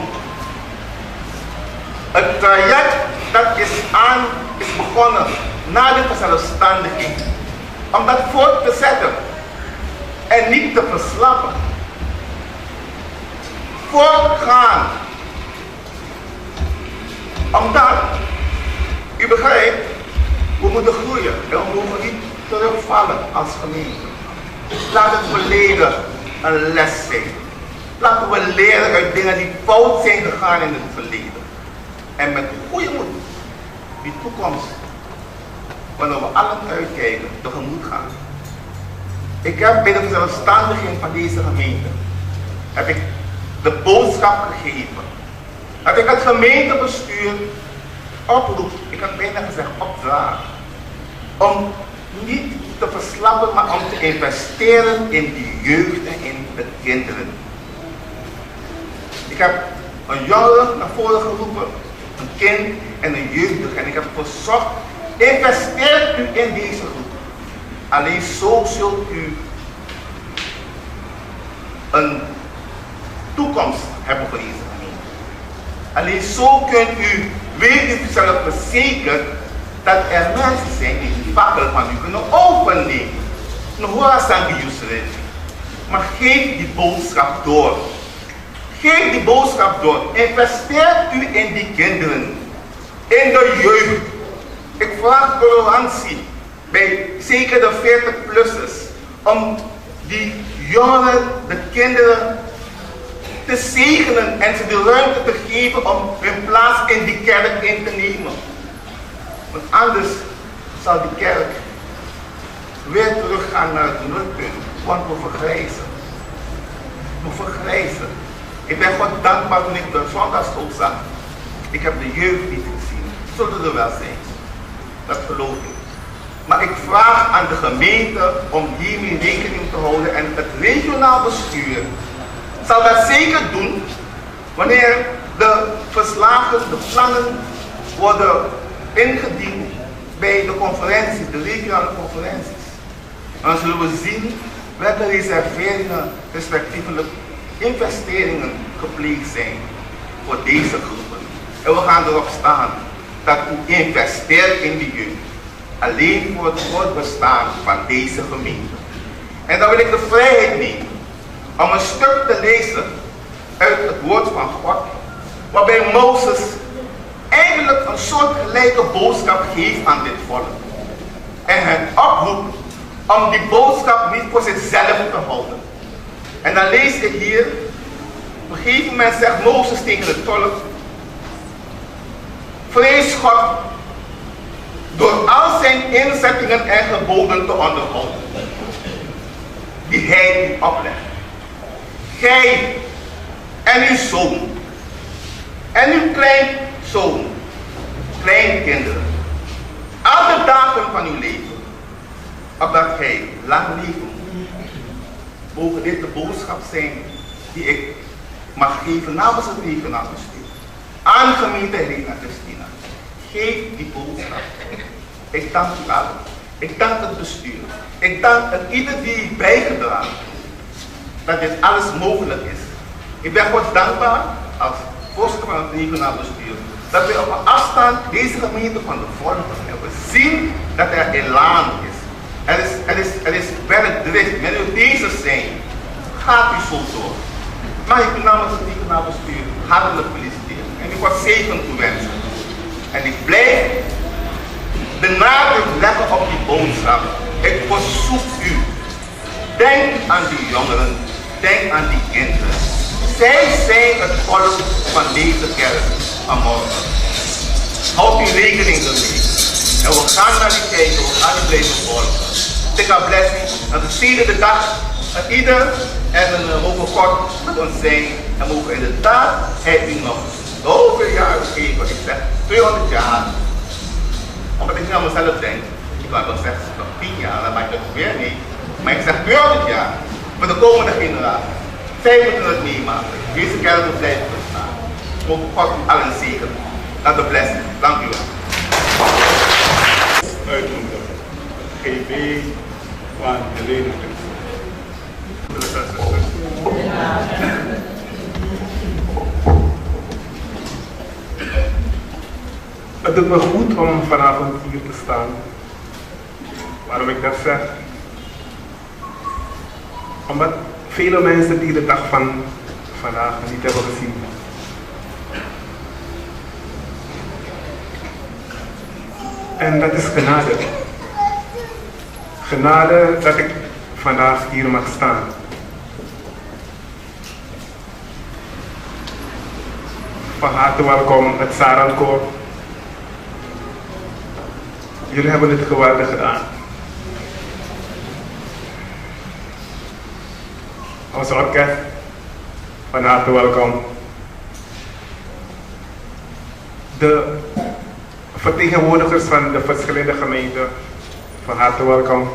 het traject dat is begonnen na de verzelfstandiging. Om dat voort te zetten en niet te verslappen. Voortgaan. Omdat, u begrijpt, we moeten groeien en we mogen niet terugvallen als gemeente. Laat het verleden een les zijn. Laten we leren uit dingen die fout zijn gegaan in het verleden. En met goede moed die toekomst, wanneer we allen uitkijken, tegemoet gaan. Ik heb bij de verzelfstandiging van deze gemeente, heb ik de boodschap gegeven. Dat ik het gemeentebestuur oproep, ik heb bijna gezegd opdraag, om niet te verslappen, maar om te investeren in de jeugd en in de kinderen. Ik heb een jongere naar voren geroepen, een kind en een jeugdige, en ik heb verzocht, investeer u in deze groep. Alleen zo zult u een toekomst hebben voor deze gemeente. Alleen zo kunt u weet u zelf verzekerd dat er mensen zijn die die fakkel van u kunnen overnemen. Nog hoor aan die Suriname. Maar geef die boodschap door. Geef die boodschap door. Investeer u in die kinderen. In de jeugd. Ik vraag tolerantie bij zeker de 40-plussers om die jongeren, de kinderen te zegenen en ze de ruimte te geven om hun plaats in die kerk in te nemen. Want anders zal die kerk weer teruggaan naar het nulpunt, want we vergrijzen. We vergrijzen. Ik ben God dankbaar toen ik de zondagschool zag. Ik heb de jeugd niet gezien. Zullen er wel zijn. Dat geloof ik. Maar ik vraag aan de gemeente om hiermee rekening te houden en het regionaal bestuur zal dat zeker doen wanneer de verslagen, de plannen worden ingediend bij de conferenties, de regionale conferenties. En dan zullen we zien welke reserveringen, respectievelijk investeringen gepleegd zijn voor deze groepen. En we gaan erop staan dat u investeert in de jeugd. Alleen voor het voortbestaan van deze gemeente. En dan wil ik de vrijheid nemen om een stuk te lezen uit het woord van God, waarbij Mozes eigenlijk een soort gelijke boodschap geeft aan dit volk. En hen oproept om die boodschap niet voor zichzelf te houden. En dan lees ik hier, op een gegeven moment zegt Mozes tegen het volk, vrees God door al zijn inzettingen en geboden te onderhouden, die hij u oplegt. Gij en uw zoon en uw kleinzoon, kleinkinderen, alle dagen van uw leven, opdat gij lang leven moet. Mogen dit de boodschap zijn die ik mag geven namens het regionaal bestuur aan Gem.Helena Christina. Geef die boodschap. Ik dank u allen. Ik dank het bestuur. Ik dank het ieder die heeft bijgedragen dat dit alles mogelijk is. Ik ben God dankbaar als voorzitter van het regionaal bestuur dat wij op een afstand deze gemeente van de volgen en we zien dat er elan is. Er is werkdrift. Wanneer u deze zijn, gaat u zo door. Mag ik u namens het regionaal bestuur hartelijk feliciteren en ik wat zegen toewensen. En ik blijf de nadruk leggen op die boodschap. Ik verzoek u, denk aan die jongeren, denk aan die kinderen. Zij zijn het volk van deze kerk vanmorgen. Houd u rekening ermee. En we gaan naar die kijken, we gaan die blijven volgen. Take a blessing. En we zien de dag dat ieder en mogen God met ons zijn. En mogen inderdaad hij u nog zoveel jaren geven. Ik zeg 200 jaar. Omdat ik niet aan mezelf denk. Ik kan wel zeggen nog 10 jaar, dan maak ik het weer niet. Maar ik zeg 200 jaar. Voor de komende generatie. Zij moeten het meemaken. Deze kerk moet blijven bestaan. Mogen God u allen zegenen. Laat de blessing. Dank u wel. Uitnoemen. GB van Helena. Het doet me goed om vanavond hier te staan. Waarom ik dat zeg? Omdat vele mensen die de dag van vandaag niet hebben gezien. En dat is genade. Genade dat ik vandaag hier mag staan. Van harte welkom, het Sarankoor. Jullie hebben het geweldig gedaan. Ons orkest, van harte welkom. De vertegenwoordigers van de verschillende gemeenten, van harte welkom.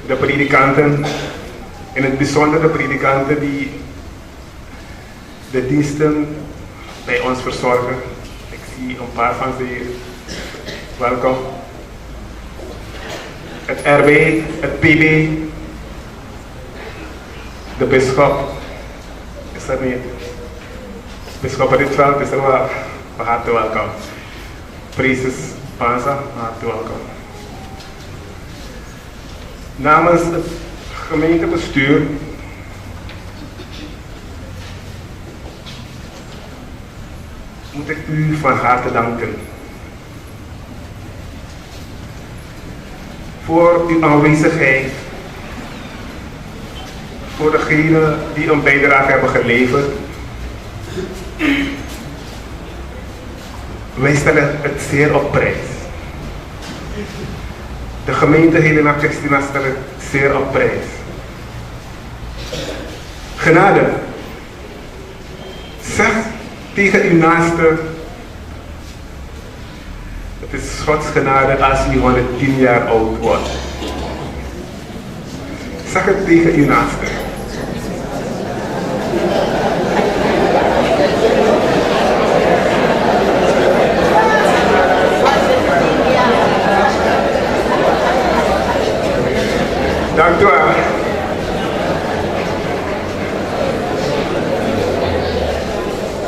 De predikanten, in het bijzonder de predikanten die de diensten bij ons verzorgen. Ik zie een paar van ze hier. Welkom. Het RB, het PB, de bisschop is er niet. Bisschop Rietveld is er wel. Van harte welkom. Priesters Panza, van harte welkom. Namens het gemeentebestuur moet ik u van harte danken voor uw aanwezigheid, voor degenen die een bijdrage hebben geleverd. Wij stellen het zeer op prijs. De gemeente Helena Christina stelt het zeer op prijs. Genade. Zeg tegen uw naaste, het is Gods genade als u 110 jaar oud wordt. Zeg het tegen uw naaste. Dank u wel.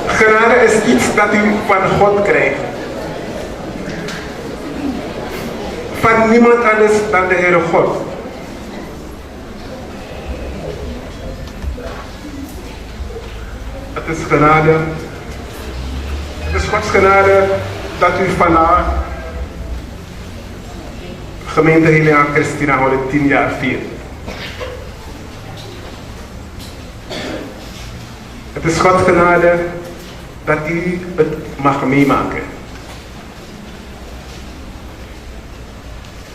Genade is iets dat u van God krijgt. Van niemand anders dan de Heere God. Het is genade. Het is Gods genade dat u vandaag gemeente Helena Christina 110 jaar viert. Het is Gods genade dat u het mag meemaken.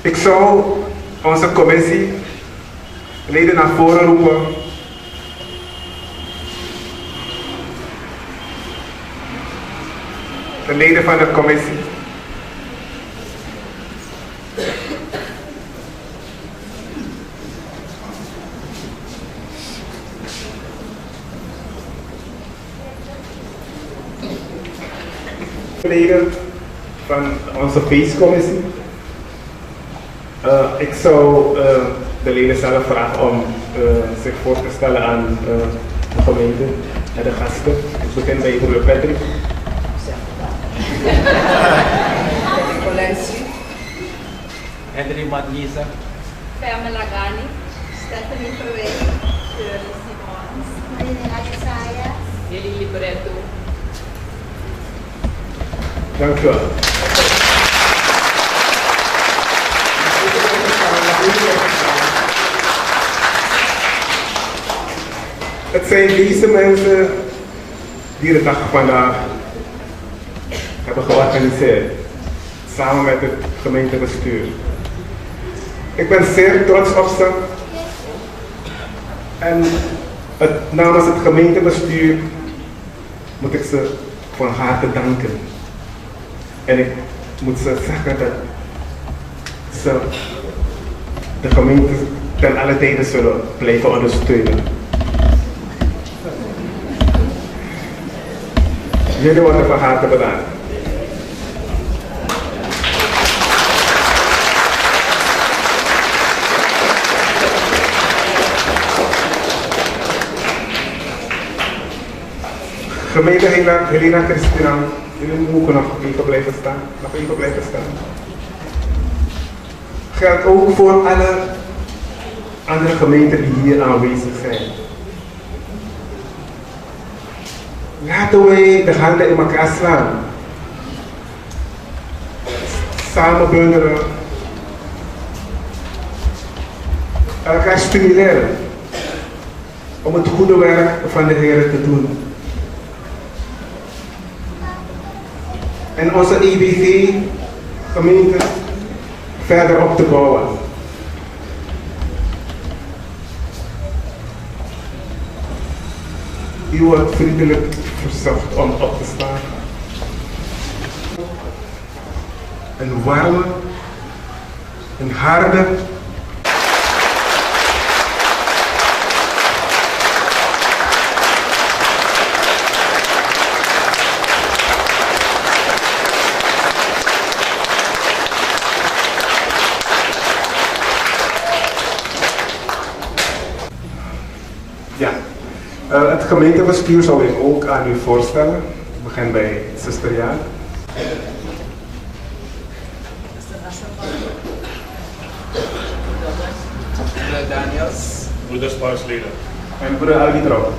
Ik zou onze commissie leden naar voren roepen. De leden van de commissie. Leden van onze feestcommissie. Ik zou de leden zelf vragen om zich voor te stellen aan de gemeente en de gasten. Ik begin bij broer Patrick. Henry Madlisa. Pamela Gani, Stephanie Ferreira, Shirley Simons, Marina Isaiah, Eli Libretto. Dank u wel. Het zijn deze mensen die de dag vandaag hebben georganiseerd, samen met het gemeentebestuur. Ik ben zeer trots op ze en namens het gemeentebestuur moet ik ze van harte danken. En ik moet ze zeggen dat ze de gemeente ten alle tijden zullen blijven ondersteunen. Jullie worden van harte bedankt. Gemeente Helena Christina Jullie moeten nog even blijven staan. Nog even blijven staan. Geldt ook voor alle andere gemeenten die hier aanwezig zijn. Laten wij de handen in elkaar slaan. Samen bundelen. Elkaar stimuleren. Om het goede werk van de Heer te doen. En onze EBV-gemeente verder op te bouwen. U wordt vriendelijk verzocht om op te staan. Een warme, een harde, ja. Het gemeentebestuur zal ik ook aan u voorstellen. Ik begin bij zuster Jaan. Broeder Daniels. Broeders Pausleden. En broeder Alvitro.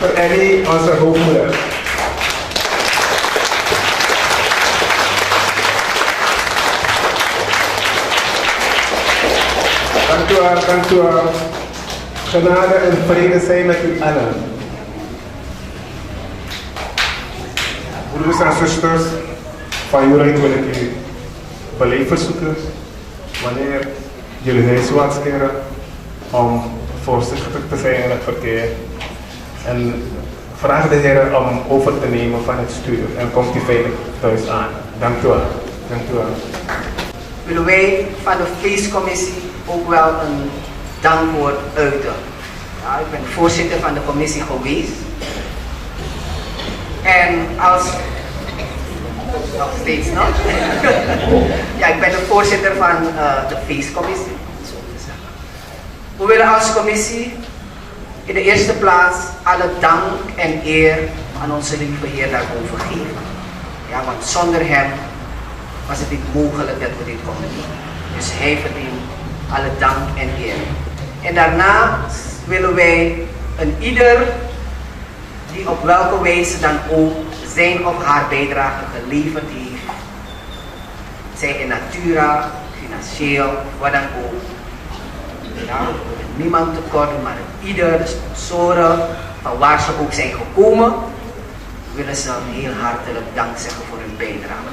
Voor Annie, onze hoofdmoeder. Dank u wel. Genade en vrede zijn met u allen. Broeders en zusters, van jullie wil ik u beleid verzoeken, wanneer jullie huiswaarts keren, om voorzichtig te zijn in het verkeer. En vraag de Heer om over te nemen van het stuur en komt u veilig thuis aan. Dank u wel. Dank u wel. Willen wij van de feestcommissie ook wel een dankwoord uiten. Ja, ik ben voorzitter van de commissie geweest. En als... Nog steeds nog? Ja, ik ben de voorzitter van de feestcommissie. We willen als commissie in de eerste plaats alle dank en eer aan onze lieve Heer daarover geven. Ja, want zonder hem was het niet mogelijk dat we dit konden doen. Dus hij verdient alle dank en eer. En daarna willen wij een ieder die op welke wijze dan ook zijn of haar bijdrage geleverd heeft, zij in natura, financieel, wat dan ook. Ja, we willen niemand tekort doen, maar ieder, de sponsoren, van waar ze ook zijn gekomen, willen ze heel hartelijk dank zeggen voor hun bijdrage.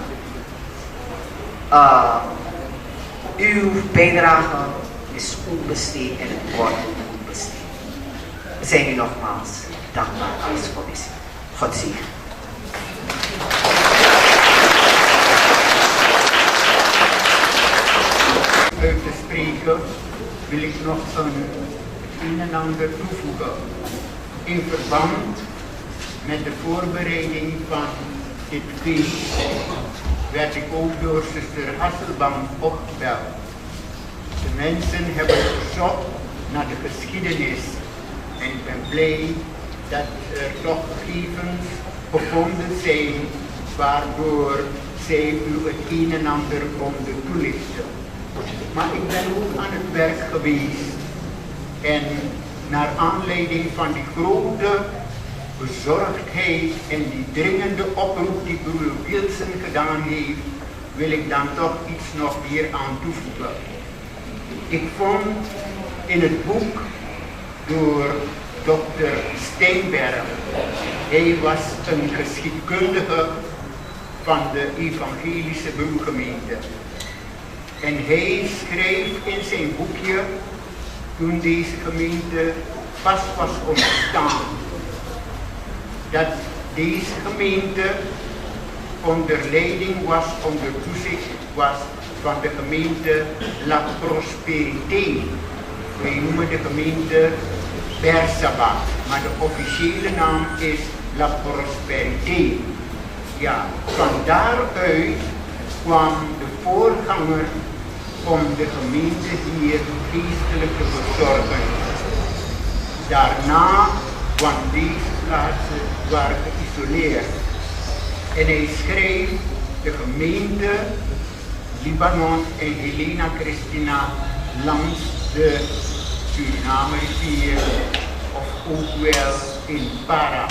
Uw bijdrage is onbesteed en het wordt onbesteed. We zijn u nogmaals dankbaar als commissie. God zegen. Uit te spreken wil ik nog een en ander toevoegen. In verband met de voorbereiding van dit feest werd ik ook door zuster Hasselbank opgebeld. De mensen hebben gezocht naar de geschiedenis en ik ben blij dat er toch gegevens gevonden zijn waardoor zij u het een en ander konden toelichten. Maar ik ben ook aan het werk geweest en naar aanleiding van die grote bezorgdheid en die dringende oproep die broeder Wilson gedaan heeft, wil ik dan toch iets nog hier aan toevoegen. Ik vond in het boek door dokter Steenberg, hij was een geschiedkundige van de evangelische broergemeente. En hij schreef in zijn boekje, toen deze gemeente pas was ontstaan, dat deze gemeente onder leiding was, onder toezicht was van de gemeente La Prosperité. Wij noemen de gemeente Bersaba, maar de officiële naam is La Prosperité. Ja, van daaruit kwam de voorganger om de gemeente hier geestelijk te verzorgen. Daarna, want deze plaatsen waren geïsoleerd. En hij schreef de gemeente Libanon en Helena Christina langs de Suriname rivier, of ook wel in Para.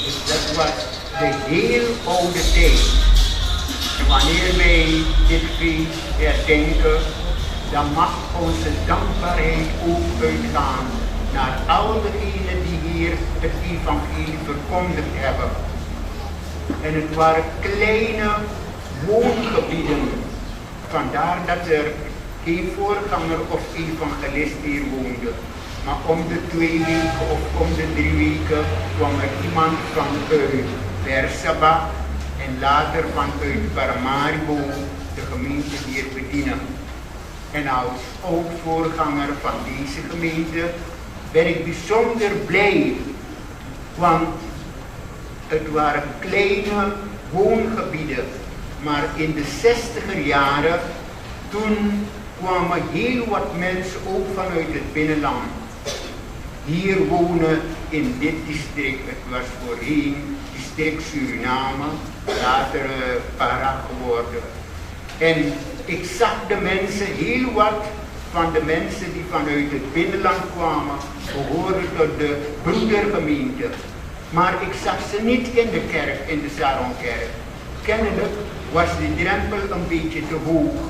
Dus dat was de heel oude tijd. En wanneer wij dit feest herdenken, dan mag onze dankbaarheid ook uitgaan naar al degenen die hier het evangelie verkondigd hebben. En het waren kleine woongebieden. Vandaar dat er geen voorganger of evangelist hier woonde. Maar om de 2 weken of om de 3 weken kwam er iemand vanuit Bersaba en later vanuit Paramaribo de gemeente hier bedienen. En als oud-voorganger van deze gemeente ben ik bijzonder blij, want het waren kleine woongebieden. Maar in de 60er jaren, toen kwamen heel wat mensen ook vanuit het binnenland hier wonen in dit district. Het was voorheen district Suriname, later Para geworden. En ik zag de mensen, heel wat van de mensen die vanuit het binnenland kwamen, behoorden tot de broedergemeente. Maar ik zag ze niet in de kerk, in de Saronkerk. Kennelijk was de drempel een beetje te hoog.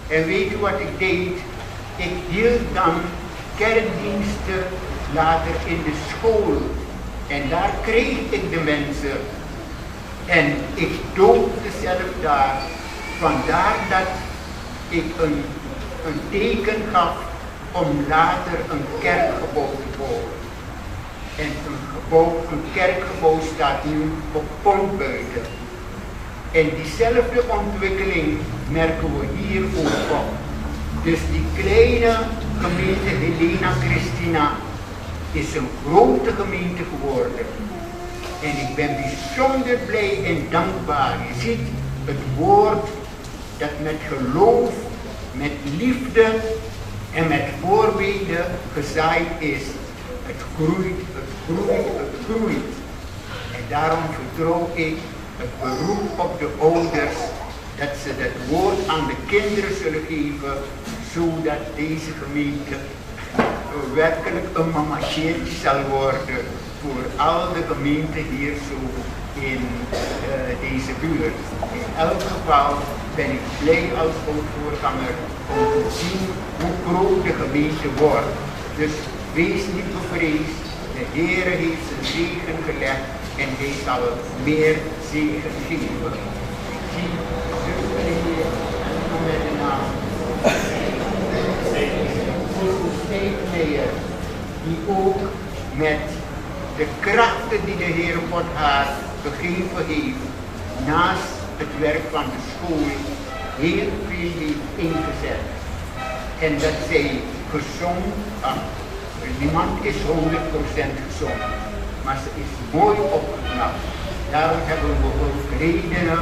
En weet u wat ik deed? Ik hield dan kerkdiensten later in de school. En daar kreeg ik de mensen. En ik doopte zelf daar. Vandaar dat ik een teken gaf om later een kerkgebouw te bouwen. En een kerkgebouw staat nu op Pontbuiten. En diezelfde ontwikkeling merken we hier ook op. Dus die kleine gemeente Helena Christina is een grote gemeente geworden. En ik ben bijzonder blij en dankbaar. Je ziet het woord dat met geloof, met liefde en met voorbeden gezaaid is. Het groeit, het groeit, het groeit. En daarom vertrouw ik het beroep op de ouders dat ze dat woord aan de kinderen zullen geven, zodat deze gemeente werkelijk een mamacheertje zal worden voor al de gemeenten hier zo in deze buurt. In elk geval ben ik blij als voorganger om te zien hoe groot de gemeente wordt. Dus wees niet bevreesd, de Heer heeft zijn zegen gelegd en hij zal meer zegen geven. Ik zie zuster hier met de naam Steekmeyer, die ook met de krachten die de Heer God haar gegeven heeft, naast het werk van de school, heel veel heeft ingezet. En dat zij gezond, niemand is 100% gezond, maar ze is mooi opgeknapt. Daarom hebben we ook redenen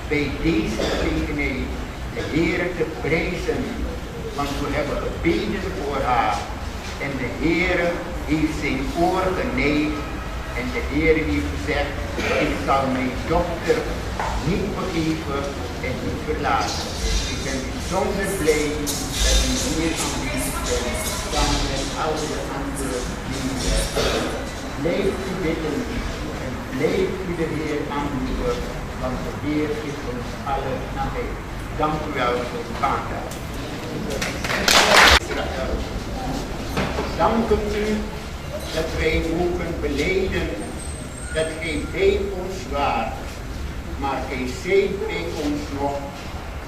bij deze gelegenheid de Heer te prijzen, want we hebben gebeden voor haar. En de Heer heeft zijn oor geneigd en de Heer heeft gezegd, ik zal mijn dochter niet vergeven en niet verlaten. Ik ben bijzonder blij dat u hier aanwezig bent, samen met al de andere mensen. Blijf u bidden en blijf u de Heer aanroepen, want de Heer is ons allen nabij. Dank u wel voor uw aandacht. Israël. Danken u dat wij mogen belijden dat gij bij ons waart, maar gij zijt bij ons nog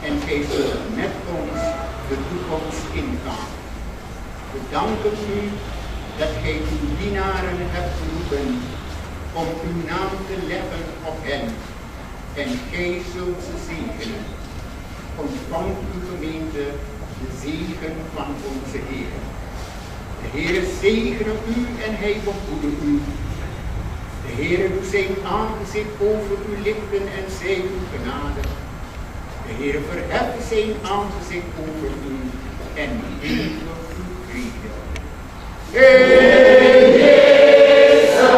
en gij zult met ons de toekomst ingaan. We danken u dat gij uw dienaren hebt geroepen om uw naam te leggen op hen en gij zult ze zegenen. Ontvangt uw gemeente de zegen van onze Heer. De Heer zegene u en hij behoede u. De De Heer doet zijn aangezicht over u lichten en zij u genade. De Heer verheft zijn aangezicht over u en geeft u vrede. In Jezus'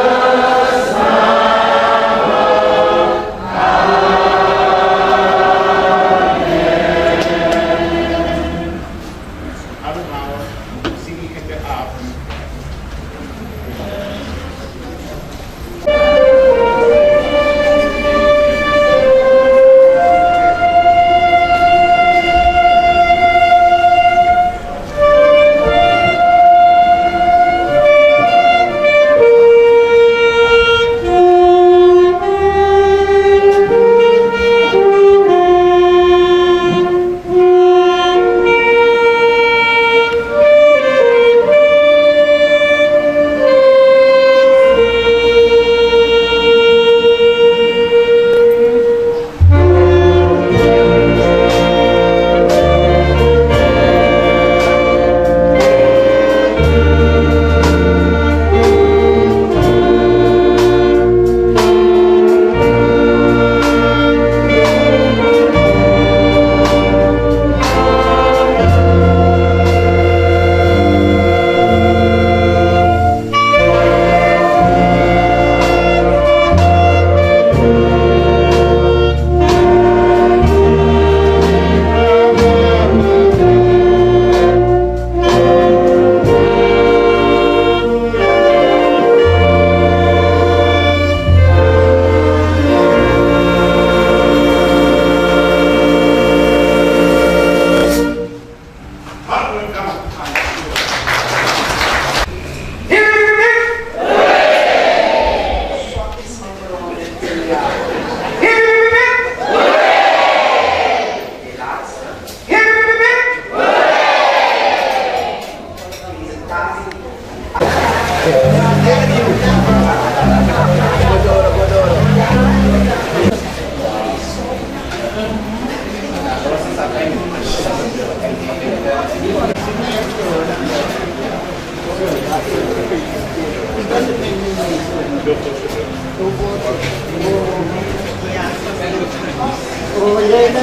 allemaal zegende avond.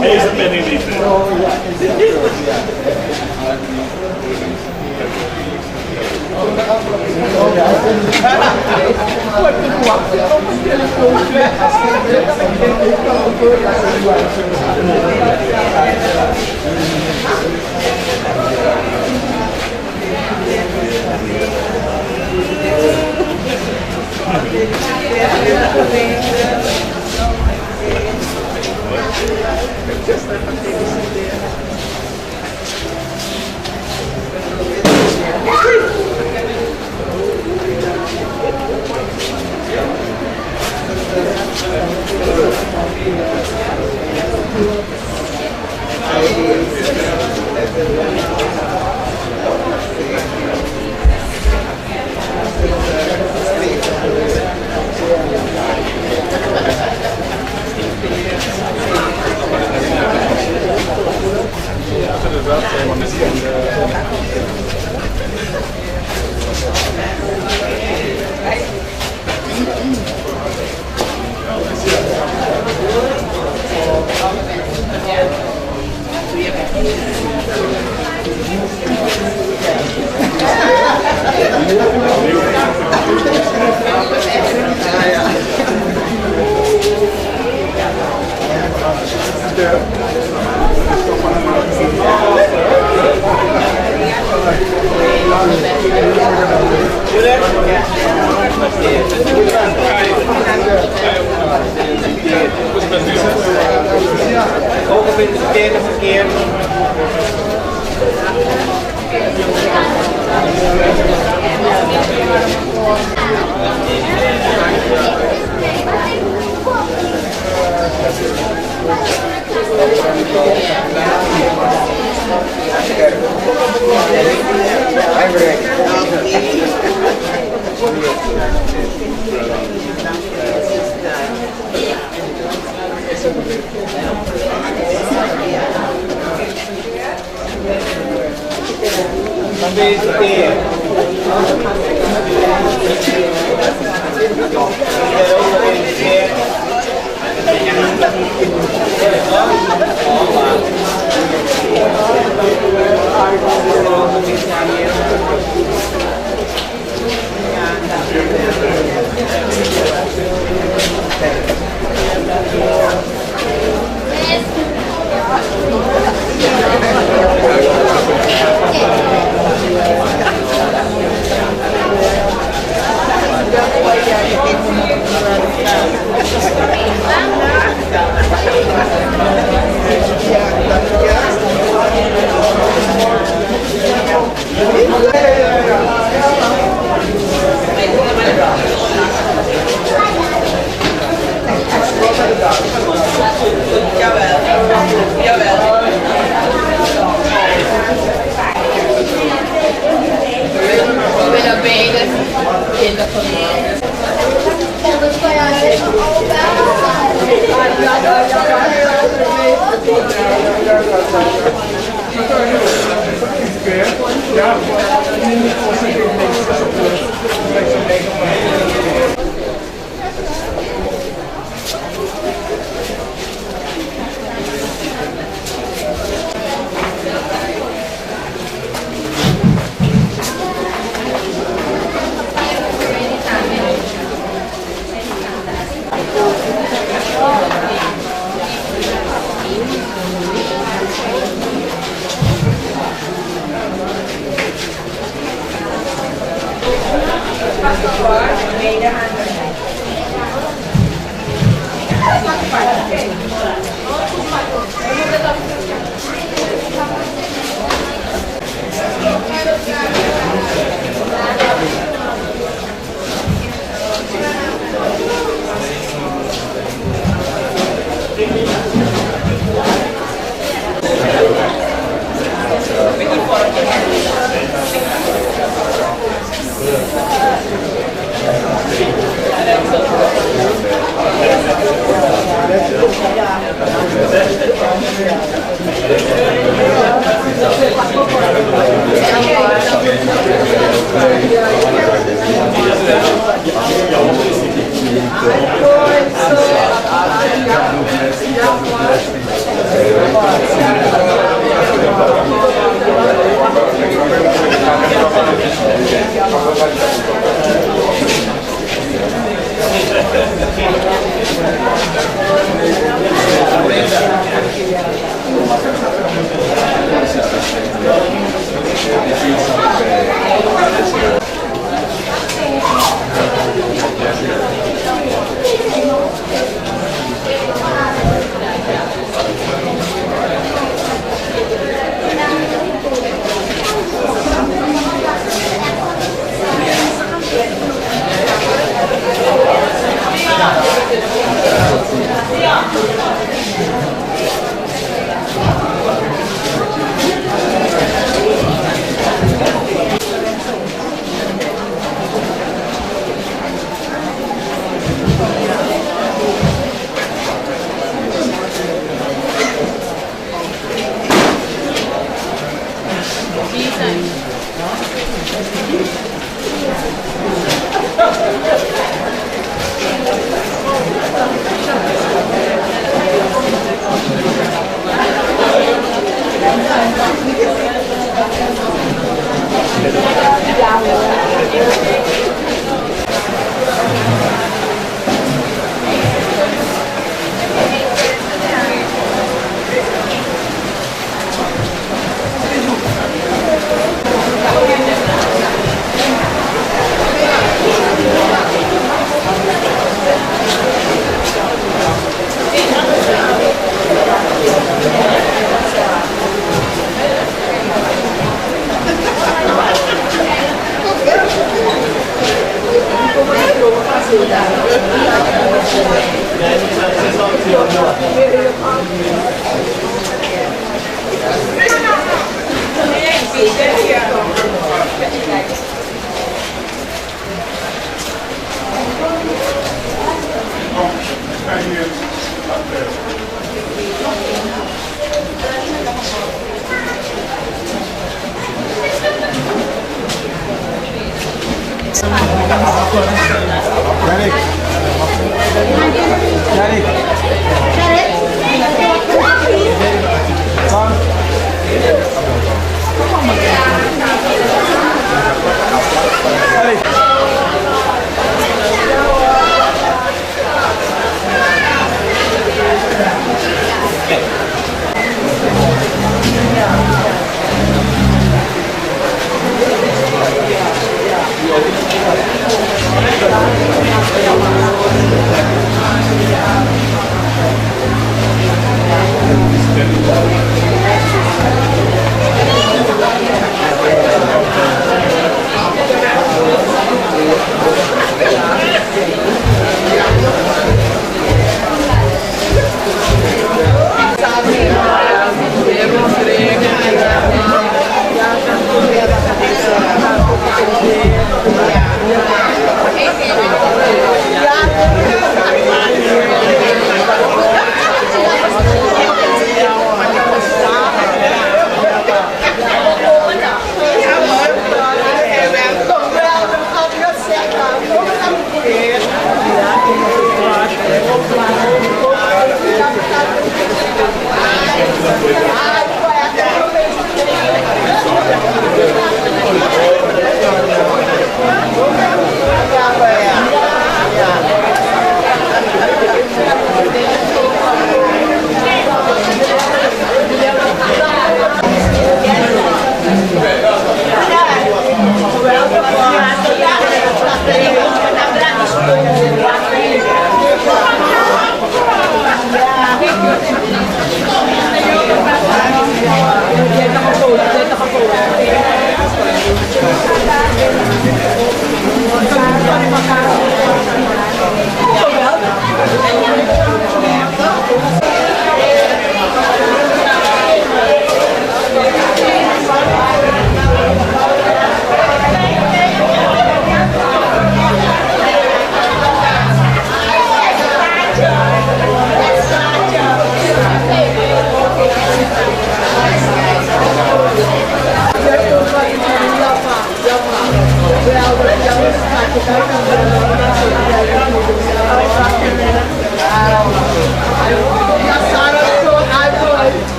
Deze ben ik niet. Ook op in het verkeerde verkeer. Van deze keer. Made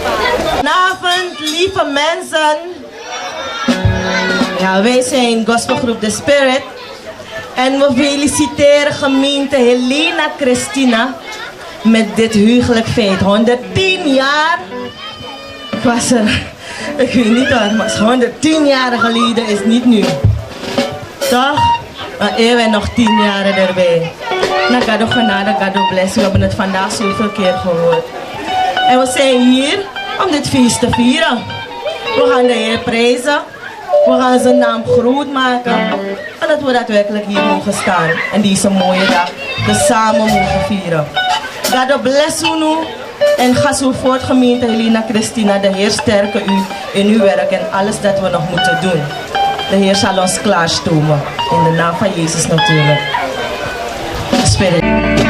Goedenavond, lieve mensen. Ja, wij zijn gospelgroep The Spirit. En we feliciteren gemeente Helena Christina met dit heugelijk feit. 110 jaar. Ik was er, ik weet niet wat, maar 110 jaar geleden is niet nu. Toch? Maar even nog 10 jaar erbij. Nou, God genade, God bless. We hebben het vandaag zoveel keer gehoord. En we zijn hier om dit feest te vieren. We gaan de Heer prijzen. We gaan zijn naam groot maken. En dat we daadwerkelijk hier mogen staan. En deze mooie dag dus samen mogen vieren. God bless u nu. En ga zo voort, gemeente Helena Christina. De Heer sterke u in uw werk en alles dat we nog moeten doen. De Heer zal ons klaarstomen. In de naam van Jezus natuurlijk. Spirit.